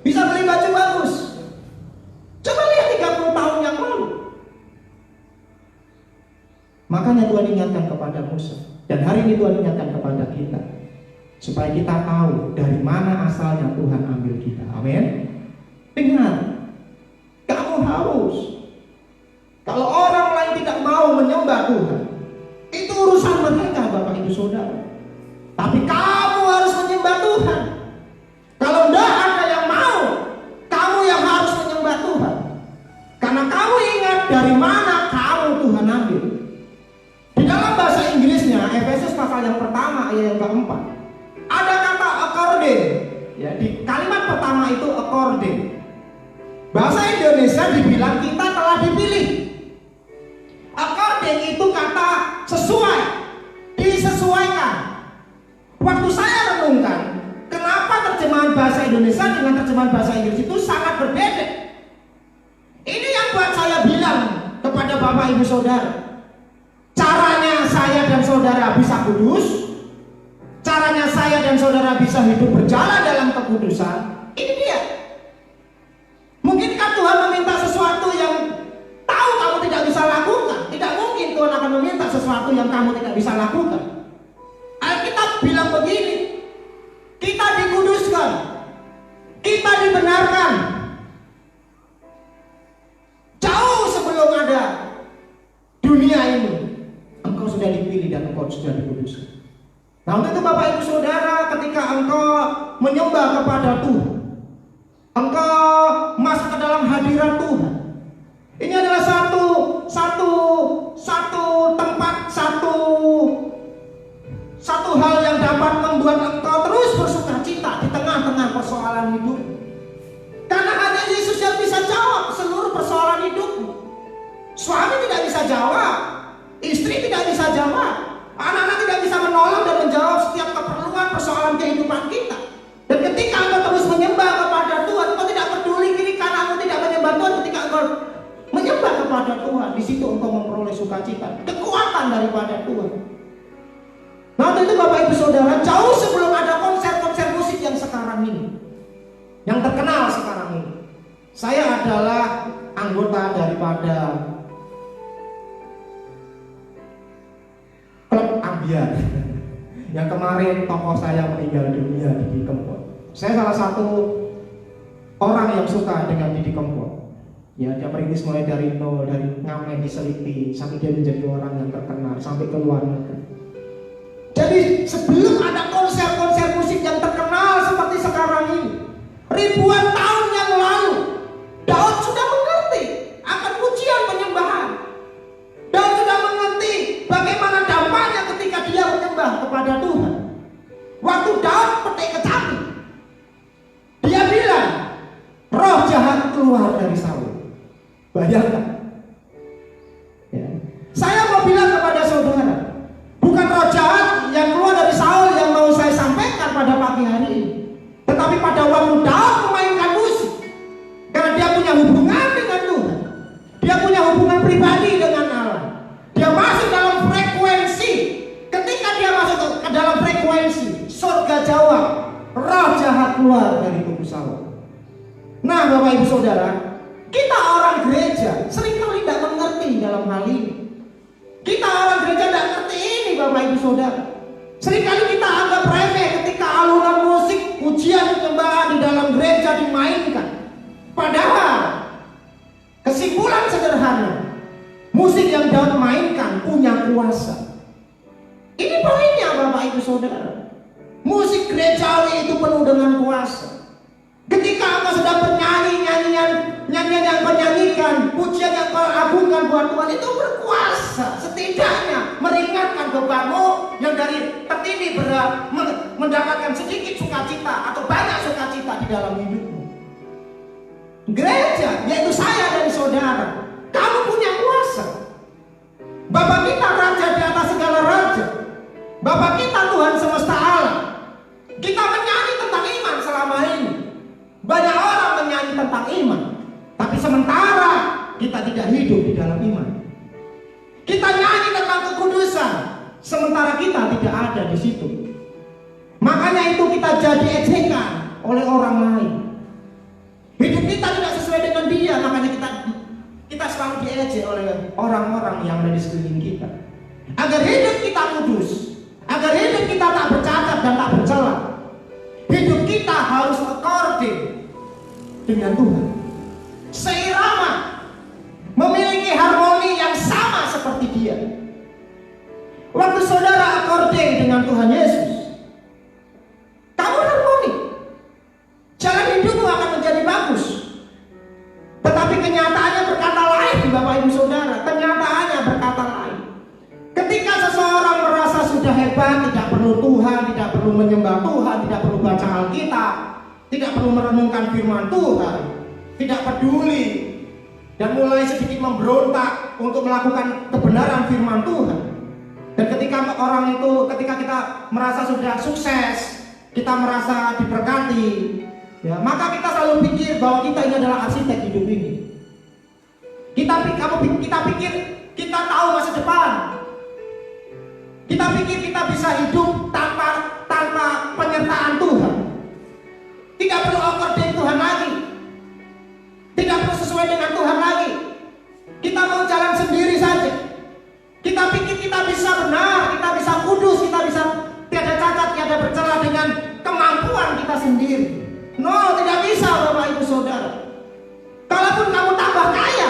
Bisa beli baju bagus. Coba lihat 30 tahun yang lalu. Makanya Tuhan ingatkan kepada Musa, Dan hari ini Tuhan ingatkan kepada kita supaya kita tahu dari mana asalnya Tuhan ambil kita. Amin. Dengar, kamu harus. Kalau orang lain tidak mau menyembah Tuhan, itu urusan mereka, Bapak Ibu Saudara. Tapi kamu harus menyembah Tuhan. Kalau tidak ada yang mau, kamu yang harus menyembah Tuhan. Karena kamu ingat dari mana kamu Tuhan ambil. Di dalam bahasa Inggrisnya, Efesus pasal yang pertama ayat yang keempat, ada kata according. Ya, di kalimat pertama itu according. Bahasa Indonesia dibilang kita telah dipilih. According itu kata sesuai, disesuaikan. Waktu saya renungkan, kenapa terjemahan bahasa Indonesia dengan terjemahan bahasa Inggris itu sangat berbeda. Ini yang buat saya bilang kepada Bapak Ibu Saudara, caranya saya dan saudara bisa kudus, caranya saya dan saudara bisa hidup berjalan dalam kekudusan, ini dia. Mungkinkah Tuhan meminta sesuatu yang tahu kamu tidak bisa lakukan? Tidak mungkin Tuhan akan meminta sesuatu yang kamu tidak bisa lakukan. Alkitab bilang begini, kita dikuduskan, kita dibenarkan jauh sebelum ada dunia ini. Engkau sudah dipilih dan engkau sudah dikuduskan. Nah, untuk itu Bapak Ibu Saudara, ketika engkau menyembah kepada Tuhan, engkau masuk ke dalam hadirat Tuhan. Ini adalah satu tempat, satu hal yang dapat membuat engkau terus bersuka cita di tengah-tengah persoalan hidup. Karena hanya Yesus yang bisa jawab seluruh persoalan hidupmu. Suami tidak bisa jawab, istri tidak bisa jawab, anak-anak tidak bisa menolong dan menjawab setiap keperluan persoalan kehidupan kita. Dan ketika engkau terus menyembah kepada Tuhan, engkau tidak peduli kiri kananmu tidak menyembah Tuhan. Ketika engkau menyembah kepada Tuhan, di situ engkau memperoleh sukacita, kekuatan daripada Tuhan. Nah, itu Bapak Ibu Saudara, jauh sebelum ada konser-konser musik yang sekarang ini, yang terkenal sekarang ini. Saya adalah anggota daripada klub Ambiar yang kemarin tokoh saya meninggal dunia, Didi Kempot. Saya salah satu orang yang suka dengan Didi Kempot. Ya, dia merintis mulai dari nol, dari ngamen di Selipi sampai dia menjadi orang yang terkenal sampai ke luar negeri. Jadi sebelum ada konser-konser musik yang terkenal seperti sekarang ini, ribuan tahun yang lalu, Daud sudah mengerti akan pujian penyembahan. Daud sudah mengerti bagaimana dampaknya ketika dia menyembah kepada Tuhan. Waktu Daud petik kecapi, dia bilang, roh jahat keluar dari Saul. Bayangkan. Ya. Saya mau bilang kepada saudara, bukan roh jahat yang keluar dari Saul yang mau saya sampaikan pada pagi hari ini, tetapi pada waktu Daud memainkan musik, karena dia punya hubungan dengan Tuhan, dia punya hubungan pribadi dengan Allah, dia masuk dalam frekuensi. Ketika dia masuk ke dalam frekuensi, surga jawab, roh jahat keluar dari tubuh Saul. Nah, Bapak Ibu Saudara, kita orang gereja seringkali tidak mengerti dalam hal ini. Kita orang gereja tidak ngerti ini, Bapak Ibu Saudara. Seringkali kita anggap remeh ketika alunan musik, pujian penyembahan di dalam gereja dimainkan. Padahal kesimpulan sederhana, musik yang Daud mainkan punya kuasa. Ini poinnya, Bapak Ibu Saudara. Musik gerejawi itu penuh dengan kuasa. Ketika engkau sedang bernyanyi nyanyian yang kau nyanyikan, pujian yang kau agungkan buat Tuhan, itu berkuasa. Setidaknya meringankan bebanmu yang dari tertindih berat, mendapatkan sedikit sukacita atau banyak sukacita di dalam hidupmu. Gereja, yaitu saya dan saudara, kamu punya kuasa. Bapak kita raja di atas segala raja, Bapak kita Tuhan semesta alam. Kita menyanyi tentang iman selama ini. Banyak orang menyanyi tentang iman, tapi sementara kita tidak hidup di dalam iman. Kita nyanyi tentang kekudusan, sementara kita tidak ada di situ. Makanya itu kita jadi ejekan oleh orang lain. Hidup kita tidak sesuai dengan dia, makanya kita selalu diejek oleh orang-orang yang ada di sekeliling kita. Agar hidup kita kudus, agar hidup kita tak bercacat dan tak bercela. Hidup kita harus according dengan Tuhan, seirama, memiliki harmoni yang sama seperti Dia. Waktu saudara according dengan Tuhan Yesus, kamu harmoni, jalan hidupmu akan menjadi bagus. Tetapi kenyataannya berkata lain, Bapak Ibu Saudara. Kenyataannya berkata lain. Ketika seseorang merasa sudah hebat, tidak perlu Tuhan, tidak perlu menyembah Tuhan, tidak perlu baca Alkitab, tidak perlu merenungkan firman Tuhan, tidak peduli, dan mulai sedikit memberontak untuk melakukan kebenaran firman Tuhan. Dan ketika kita merasa sudah sukses, kita merasa diberkati, ya, maka kita selalu pikir bahwa kita ini adalah arsitek hidup ini. Kita pikir kita tahu masa depan. Kita pikir kita bisa hidup tanpa penyertaan Tuhan. Tidak perlu according Tuhan lagi. Tidak perlu sesuai dengan Tuhan lagi. Kita mau jalan sendiri saja. Kita pikir kita bisa benar, kita bisa kudus, kita bisa tiada cacat, tiada bercela dengan kemampuan kita sendiri. No, tidak bisa Bapak Ibu Saudara. Kalaupun kamu tambah kaya,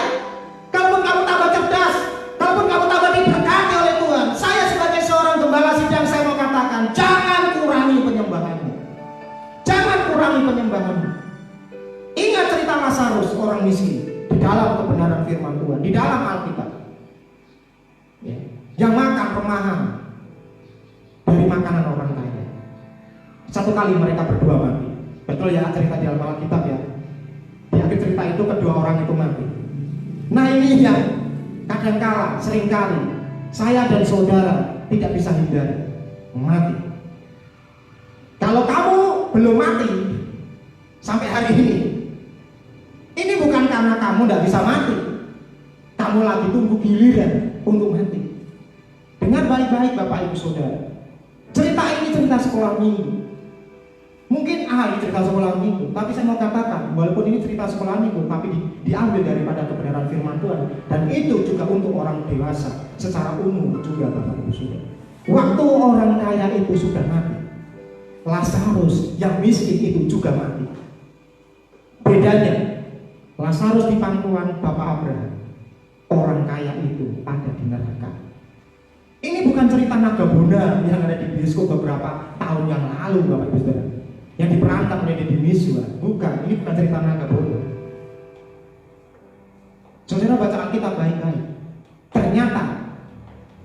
kalaupun kamu tambah cerdas, kalaupun kamu tambah diberkati oleh Tuhan, saya sebagai seorang gembala sidang, saya mau katakan, jangan kurangi penyembahanmu. Jangan kurangi penyembahanmu. Ingat cerita Lazarus, orang miskin, di dalam kebenaran firman Tuhan, di dalam Alkitab, ya, yang makan remahan dari makanan orang kaya. Satu kali mereka berdua mati. Betul ya, cerita di dalam Alkitab ya. Di akhir cerita itu kedua orang itu mati. Nah, ini yang kadangkala, seringkali saya dan saudara tidak bisa hindari, mati. Kalau kamu belum mati sampai hari ini bukan karena kamu tidak bisa mati. Kamu lagi tunggu giliran untuk mati. Dengar baik-baik Bapak Ibu Saudara. Cerita ini cerita sekolah minggu. Mungkin ini cerita sekolah minggu, tapi saya mau katakan, walaupun ini cerita sekolah minggu, tapi diambil daripada kebenaran firman Tuhan. Dan itu juga untuk orang dewasa, secara umum juga Bapak Ibu Saudara. Waktu orang kaya itu sudah mati, Lazarus yang miskin itu juga mati. Bedanya, Lazarus di pangkuan Bapak Abraham, orang kaya itu ada di neraka. Ini bukan cerita Nagabona yang ada di bioskop beberapa tahun yang lalu Bapak Ibu Saudara, yang diperantap oleh Deddy Miswar. Bukan, ini bukan cerita Nagabona. Saudara baca Alkitab baik-baik. Ternyata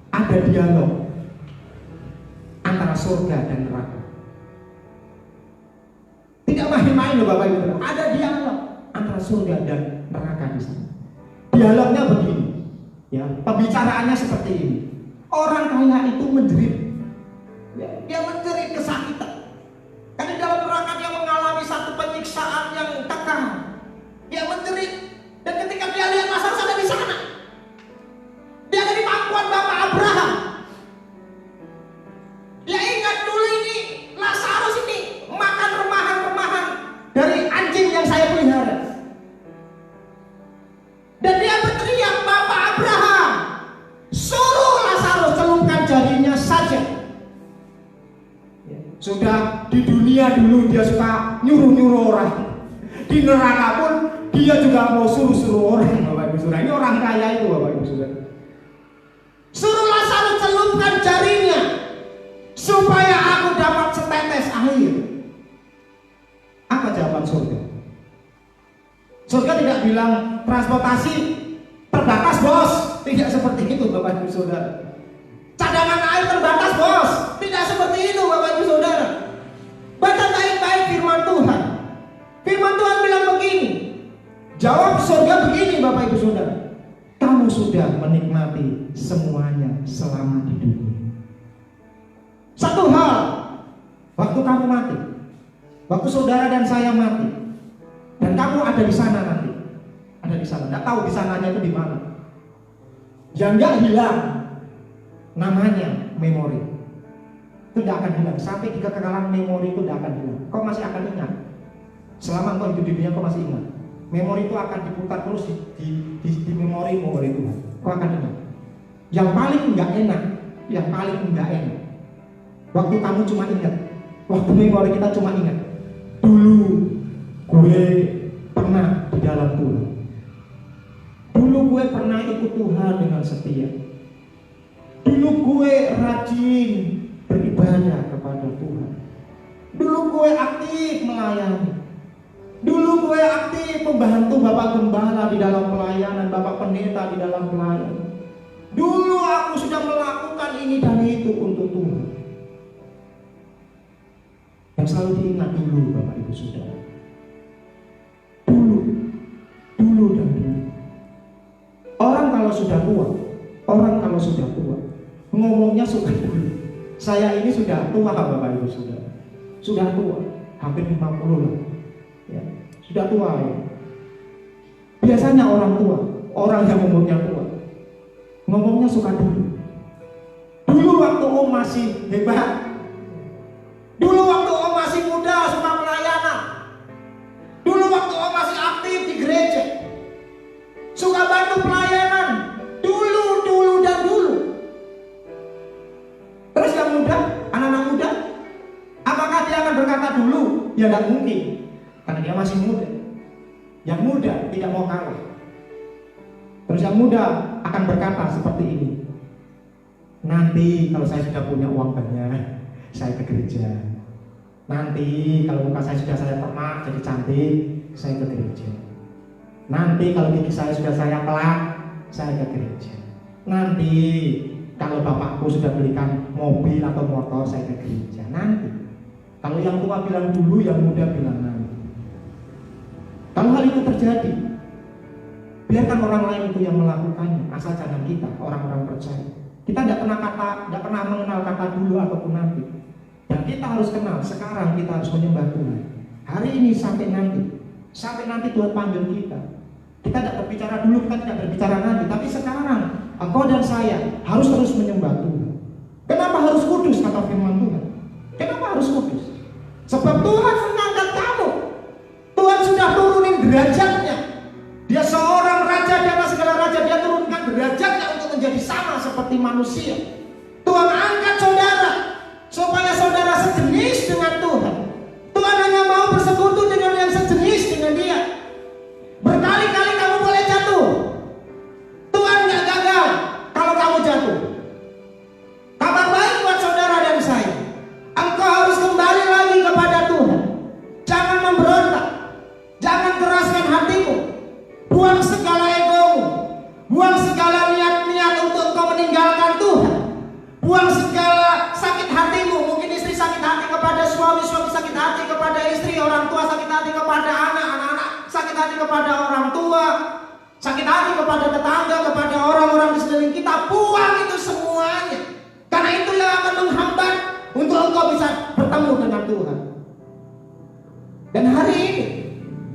ada dialog antara surga dan neraka. Tidak main-main loh Bapak Ibu Saudara. Ada dialog antara surga dan neraka di sana. Dialognya begini, ya, pembicaraannya seperti ini. Orang kaya itu menjerit, ya, dia menjerit kesakitan. Karena di dalam neraka dia mengalami satu penyiksaan yang kekal. Dia menjerit, dan ketika dia lihat Lazarus ada di sana, dia ada di pangkuan Bapak Abraham. Dia ingat dulu ini Lazarus ini makan remahan-remahan dari anjing yang saya pelihara. Dan dia berteriak, Bapak Abraham, suruh Lazarus celupkan jarinya saja. Sudah di dunia dulu dia suka nyuruh-nyuruh orang. Di neraka pun dia juga mau suruh-suruh orang Bapak Ibu Saudara. Ini orang kaya itu Bapak Ibu Saudara. Suruh Lazarus celupkan jarinya supaya aku dapat setetes air. Apa jawaban surga? Surga tidak bilang transportasi terbatas bos. Tidak seperti itu Bapak Ibu Saudara. Cadangan air terbatas bos. Tidak seperti itu Bapak Ibu Saudara. Baca baik-baik firman Tuhan. Firman Tuhan bilang begini. Jawab surga begini Bapak Ibu Saudara. Kamu sudah menikmati semuanya selama di dunia. Satu hal, waktu kamu mati, waktu saudara dan saya mati, dan kamu ada di sana nanti, ada di sana. Tidak tahu di sananya itu di mana. Yang nggak hilang namanya memori. Itu tidak akan hilang sampai di kekekalan memori itu tidak akan hilang. Kau masih akan ingat. Selama kau hidup di dunia kau masih ingat. Memori itu akan diputar terus di memori Tuhan. Kau akan ingat. Yang paling enggak enak, yang paling enggak enak. Waktu kamu cuma ingat, waktu memori kita cuma ingat, dulu gue pernah di dalam Tuhan. Dulu gue pernah ikut Tuhan dengan setia. Dulu gue rajin beribadah kepada Tuhan. Dulu gue aktif melayani. Dulu gue aktif membantu Bapak Gembala di dalam pelayanan, Bapak Pendeta di dalam pelayanan. Dulu aku sudah melakukan ini dan itu untuk Tuhan. Yang selalu diingat dulu Bapak Ibu Saudara. Dulu dan dulu. Orang kalau sudah tua, ngomongnya suka dulu. Saya ini sudah tua Bapak Ibu Saudara. Sudah tua, hampir 50 lah. Ya, sudah tua ya. Biasanya orang tua, orang yang umurnya tua, ngomongnya suka dulu. Dulu waktu Om masih hebat. Dulu waktu Om masih muda suka pelayanan. Dulu waktu Om masih aktif di gereja, suka bantu pelayanan. Dulu dan dulu. Terus yang muda, anak-anak muda, apakah dia akan berkata dulu? Ya tidak mungkin, karena dia masih muda. Yang muda tidak mau kalah. Terus yang muda akan berkata seperti ini, nanti kalau saya sudah punya uang banyak, saya ke gereja. Nanti kalau muka saya sudah saya permak jadi cantik, saya ke gereja. Nanti kalau gigi saya sudah saya pelak, saya ke gereja. Nanti kalau bapakku sudah belikan mobil atau motor, saya ke gereja. Nanti kalau yang tua bilang dulu, yang muda bilang nanti. Kalau hal itu terjadi, biarkan orang lain itu yang melakukannya, asal jangan kita, orang-orang percaya. Kita tidak pernah mengenal kata dulu ataupun nanti. Yang kita harus kenal, sekarang kita harus menyembah Tuhan. Hari ini sampai nanti Tuhan panggil kita. Kita tidak berbicara dulu, kita tidak berbicara nanti. Tapi sekarang, engkau dan saya harus terus menyembah Tuhan. Kenapa harus kudus, kata firman Tuhan? Kenapa harus kudus? Sebab Tuhan mengangkat kamu. Tuhan sudah turunin derajatnya. Dia seorang raja di atas segala raja. Dia turunkan derajatnya untuk menjadi sama seperti manusia. Tuhan angkat saudara supaya saudara sejenis dengan Tuhan. Tuhan hanya mau bersekutu dengan yang sejenis dengan Dia. Berkali-kali kamu boleh jatuh, Tuhan gak gagal kalau kamu jatuh. Kabar baik buat saudara dan saya, engkau harus kembali lagi kepada Tuhan. Jangan memberontak, jangan keraskan hatimu. Buang segala egomu, buang segala niat-niat untuk engkau meninggalkan Tuhan. Buang segala sakit hatimu. Mungkin istri sakit hati kepada suami, suami sakit hati kepada istri, orang tua sakit hati kepada anak, anak-anak sakit hati kepada orang tua, sakit hati kepada tetangga, kepada orang-orang di sekeliling kita. Buang itu semuanya, karena itu yang akan menghambat untuk engkau bisa bertemu dengan Tuhan. Dan hari ini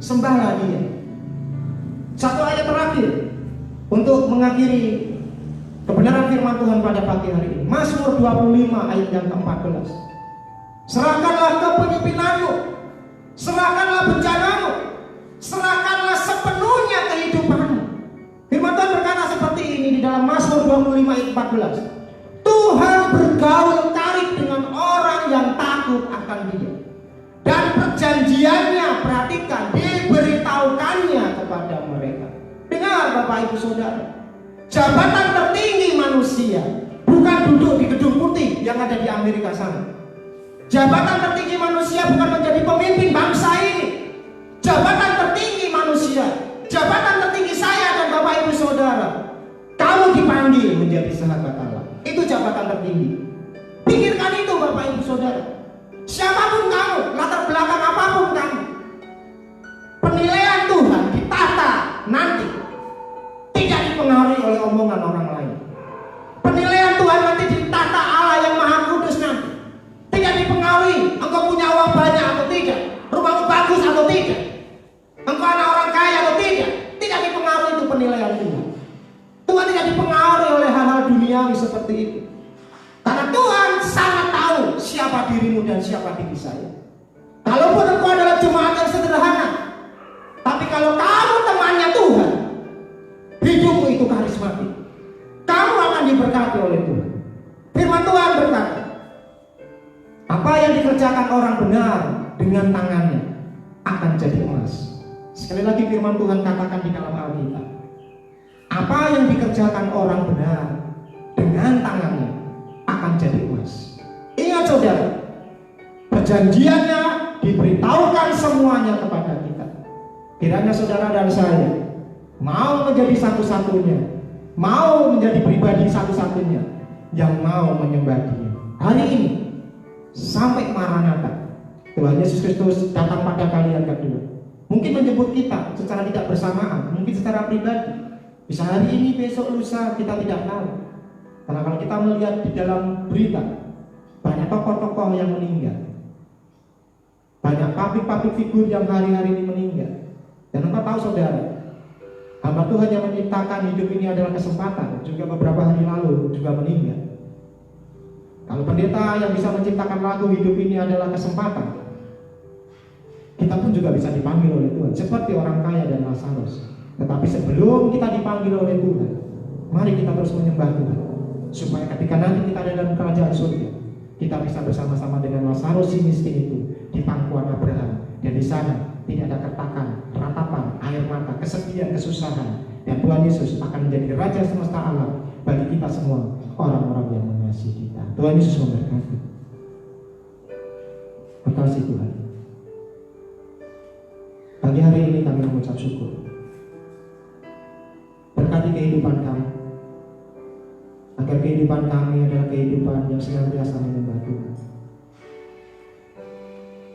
sembahlah Dia. Satu ayat terakhir untuk mengakhiri kebenaran firman Tuhan pada pagi hari ini. Mazmur 25 ayat yang ke-14. Serahkanlah kepemimpinanmu, serahkanlah bencanamu, serahkanlah sepenuhnya kehidupanmu. Firman Tuhan berkata seperti ini di dalam Mazmur 25 ayat 14. Tuhan bergaul karib dengan orang yang takut akan Dia, dan perjanjiannya, perhatikan, diberitahukannya kepada mereka. Dengar Bapak Ibu Saudara, jabatan tertinggi manusia bukan duduk di gedung putih yang ada di Amerika sana. Jabatan tertinggi manusia bukan menjadi pemimpin bangsa ini. Jabatan tertinggi manusia, jabatan tertinggi saya dan Bapak Ibu Saudara, kamu dipanggil menjadi sahabat Allah. Itu jabatan tertinggi. Pikirkan itu Bapak Ibu Saudara. Siapapun kamu, latar belakang apapun kamu, penilaian Tuhan ditata nanti, tidak dipengaruhi oleh omongan orang lain. Penilaian Tuhan nanti ditata Allah yang Maha Kudus nanti, tidak dipengaruhi engkau punya uang banyak atau tidak, rumahmu bagus atau tidak, engkau anak orang kaya atau tidak. Tidak dipengaruhi itu penilaian Tuhan. Tuhan tidak dipengaruhi oleh hal-hal duniawi seperti itu. Karena Tuhan sangat tahu siapa dirimu dan siapa diri saya. Kalaupun engkau adalah jemaat yang sederhana, tapi kalau kamu temannya Tuhan, hidupmu itu karismatik. Kamu akan diberkati oleh Tuhan. Firman Tuhan berkata, dikerjakan orang benar dengan tangannya akan jadi emas. Sekali lagi firman Tuhan katakan di dalam Alkitab, apa yang dikerjakan orang benar dengan tangannya akan jadi emas. Ingat saudara, perjanjiannya diberitahukan semuanya kepada kita. Kiranya saudara dan saya mau menjadi satu-satunya, mau menjadi pribadi satu-satunya yang mau menyembah Dia hari ini sampai Maranatha. Tuhan Yesus Kristus datang pada kali yang kedua. Mungkin menjemput kita secara tidak bersamaan, mungkin secara pribadi. Bisa hari ini, besok, lusa, kita tidak tahu. Karena kalau kita melihat di dalam berita, banyak tokoh-tokoh yang meninggal, banyak pabrik-pabrik figur yang hari-hari ini meninggal. Dan engkau tahu saudara, hamba Tuhan yang menciptakan hidup ini adalah kesempatan, juga beberapa hari lalu juga meninggal. Kalau pendeta yang bisa menciptakan lagu hidup ini adalah kesempatan, kita pun juga bisa dipanggil oleh Tuhan seperti orang kaya dan Lazarus. Tetapi sebelum kita dipanggil oleh Tuhan, mari kita terus menyembah Tuhan, supaya ketika nanti kita ada dalam kerajaan surga, kita bisa bersama-sama dengan Lazarus si miskin itu di pangkuan Abraham. Dan di sana tidak ada kertakan, ratapan, air mata, kesepian, kesusahan. Dan Tuhan Yesus akan menjadi Raja semesta alam bagi kita semua, orang-orang yang mengasihi kita. Tuhan Yesus memberkati. Makasih Tuhan. Pagi hari ini kami mengucap syukur. Berkati kehidupan kami, agar kehidupan kami adalah kehidupan yang senantiasa menyembah Tuhan.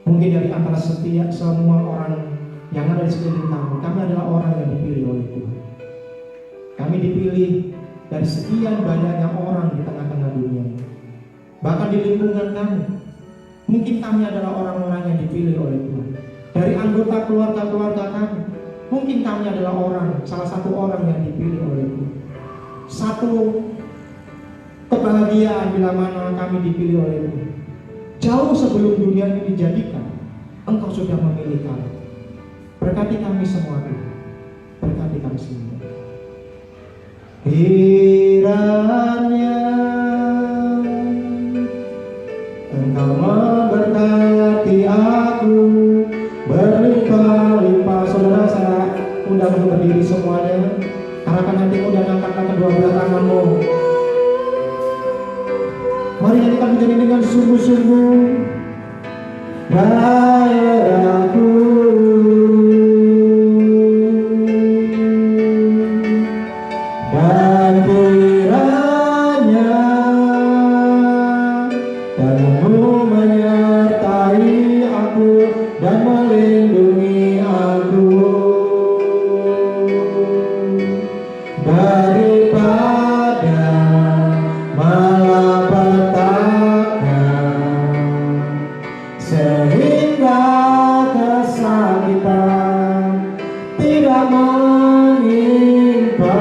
Mungkin dari antara setiap semua orang yang ada di sekeliling kami adalah orang yang dipilih oleh Tuhan. Kami dipilih dari sekian banyaknya orang di tengah-tengah dunia, bahkan di lingkungan kami. Mungkin kami adalah orang-orang yang dipilih oleh Tuhan. Dari anggota keluarga-keluarga kami, mungkin kami adalah salah satu orang yang dipilih oleh Tuhan. Satu kebahagiaan bila mana kami dipilih oleh Tuhan. Jauh sebelum dunia ini dijadikan, Engkau sudah memilih kami. Berkati kami semua Tuhan. Berkati kami semua. Kiranya Engkau memberkati aku berlimpah-limpah. Saudara, saya undang untuk berdiri semuanya. Arahkan hatimu dan angkatlah kedua belah tanganmu. Mari nyanyikan menjadi dengan sungguh-sungguh. Bayar aku, dan kiranya tanganmu menyertai aku dan melindungi aku daripada malapetaka, sehingga kesakitan tidak menimpa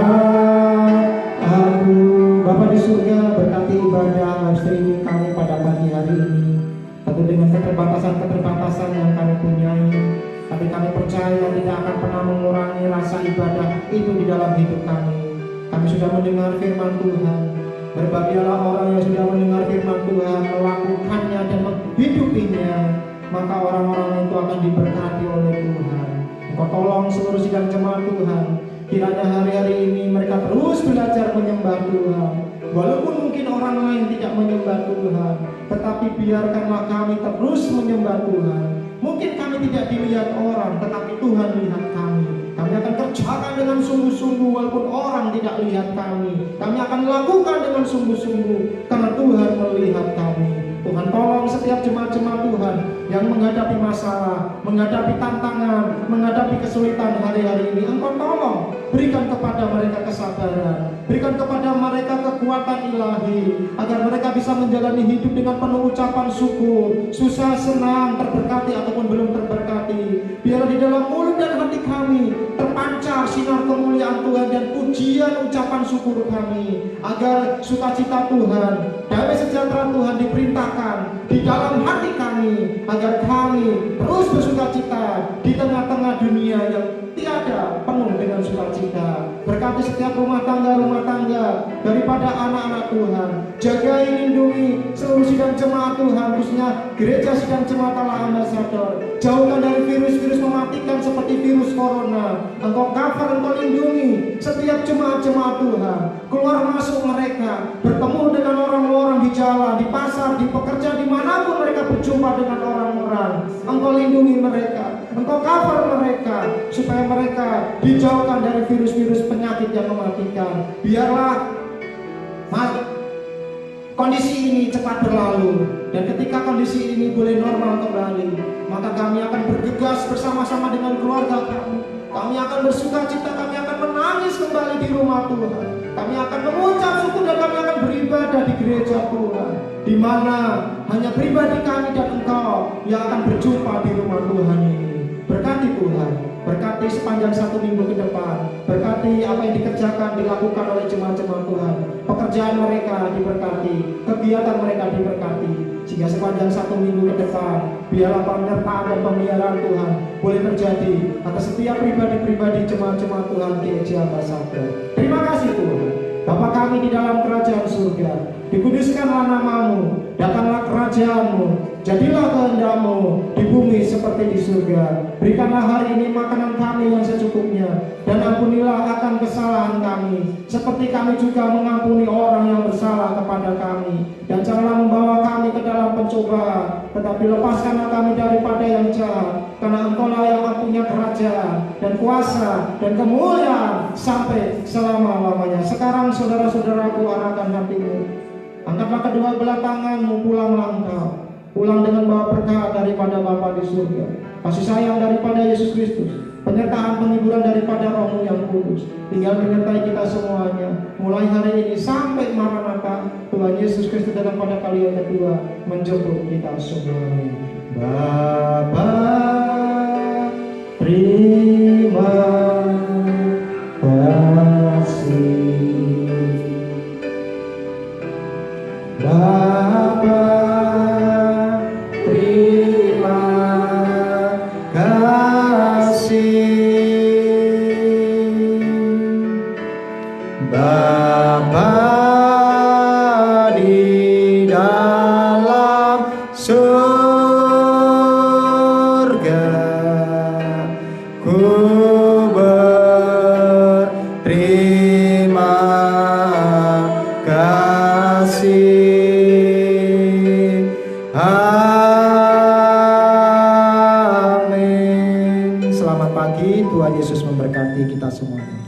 aku. Bapa di surga, berkati ibadah live streaming kami pada pagi hari ini. Tentu dengan keterbatasan-keterbatasan yang kami punyai, tapi kami percaya tidak akan pernah mengurangi rasa ibadah itu di dalam hidup kami. Kami sudah mendengar firman Tuhan. Berbahagialah orang yang sudah mendengar firman Tuhan, melakukannya dan menghidupinya, maka orang-orang itu akan diberkati oleh Tuhan. Engkau tolong seluruh sidang jemaat Tuhan, kiranya hari-hari ini mereka terus belajar menyembah Tuhan. Walaupun mungkin orang lain tidak menyembah Tuhan, tetapi biarkanlah kami terus menyembah Tuhan. Mungkin kami tidak dilihat orang, tetapi Tuhan lihat kami. Kami akan kerjakan dengan sungguh-sungguh walaupun orang tidak lihat kami. Kami akan lakukan dengan sungguh-sungguh karena Tuhan melihat kami. Tuhan tolong setiap jemaat-jemaat Tuhan yang menghadapi masalah, menghadapi tantangan, menghadapi kesulitan hari-hari ini. Engkau tolong berikan kepada mereka kesabaran, berikan kepada mereka kekuatan ilahi, agar mereka bisa menjalani hidup dengan penuh ucapan syukur, susah, senang, terberkati ataupun belum terberkati. Biar di dalam mulut dan hati kami terpancar sinar kemuliaan Tuhan dan pujian ucapan syukur kami, agar sukacita Tuhan, damai sejahtera Tuhan diperintahkan di dalam hati kami, agar kami terus bersukacita di tengah-tengah dunia yang tiada penuh dengan sukacita. Berkati setiap setiap rumah tangga daripada anak-anak Tuhan. Jagai, lindungi seluruh sidang jemaat Tuhan, khususnya gereja sidang jemaat Allah Ambasador. Jauhkan dari virus-virus mematikan seperti virus corona. Engkau cover, Engkau lindungi setiap jemaat-jemaat Tuhan. Keluar masuk mereka, bertemu dengan orang-orang di jalan, di pasar, di pekerjaan, dimanapun mereka berjumpa dengan orang-orang. Engkau lindungi mereka, Engkau cover mereka, supaya mereka dijauhkan dari virus-virus penyakit yang mematikan. Biarlah kondisi ini cepat berlalu, dan ketika kondisi ini boleh normal kembali, maka kami akan bergegas bersama-sama dengan keluarga kami. Kami akan bersuka cita, kami akan menangis kembali di rumah Tuhan. Kami akan mengucap syukur dan kami akan beribadah di gereja Tuhan, di mana hanya pribadi kami dan Engkau yang akan berjumpa di rumah Tuhan ini. Berkati Tuhan, berkati sepanjang 1 minggu ke depan, berkati apa yang dikerjakan, dilakukan oleh jemaat-jemaat Tuhan. Pekerjaan mereka diberkati, kegiatan mereka diberkati, sehingga sepanjang 1 minggu ke depan, biarlah penyertaan dan pemeliharaan Tuhan boleh terjadi atas setiap pribadi-pribadi jemaat-jemaat Tuhan di GJ Ambasador. Terima kasih Tuhan. Bapa kami di dalam kerajaan surga, dikuduskanlah namamu, datanglah kerajaanmu, jadilah kehendak-Mu di bumi seperti di surga. Berikanlah hari ini makanan kami yang secukupnya, dan ampunilah akan kesalahan kami, seperti kami juga mengampuni orang yang bersalah kepada kami. Dan janganlah membawa kami ke dalam pencobaan, tetapi lepaskanlah kami daripada yang jahat, karena Engkau-lah yang mempunyai kerajaan dan kuasa dan kemuliaan sampai selama-lamanya. Sekarang saudara-saudaraku, arahkan hatimu, angkatlah kedua belah tanganmu, pulanglah engkau. Pulang dengan bawa berkah daripada Bapa di surga, kasih sayang daripada Yesus Kristus, penyertaan penghiburan daripada Roh-Mu yang kudus, tinggal menyertai kita semuanya, mulai hari ini sampai Maranatha. Tuhan Yesus Kristus datang pada kali yang kedua menjemput kita semuanya. Bapa, terima kasih. Bapa, terima kasih. Bapa di dalam surga, ku berterima kasih. Amin. Selamat pagi, Tuhan Yesus memberkati kita semua.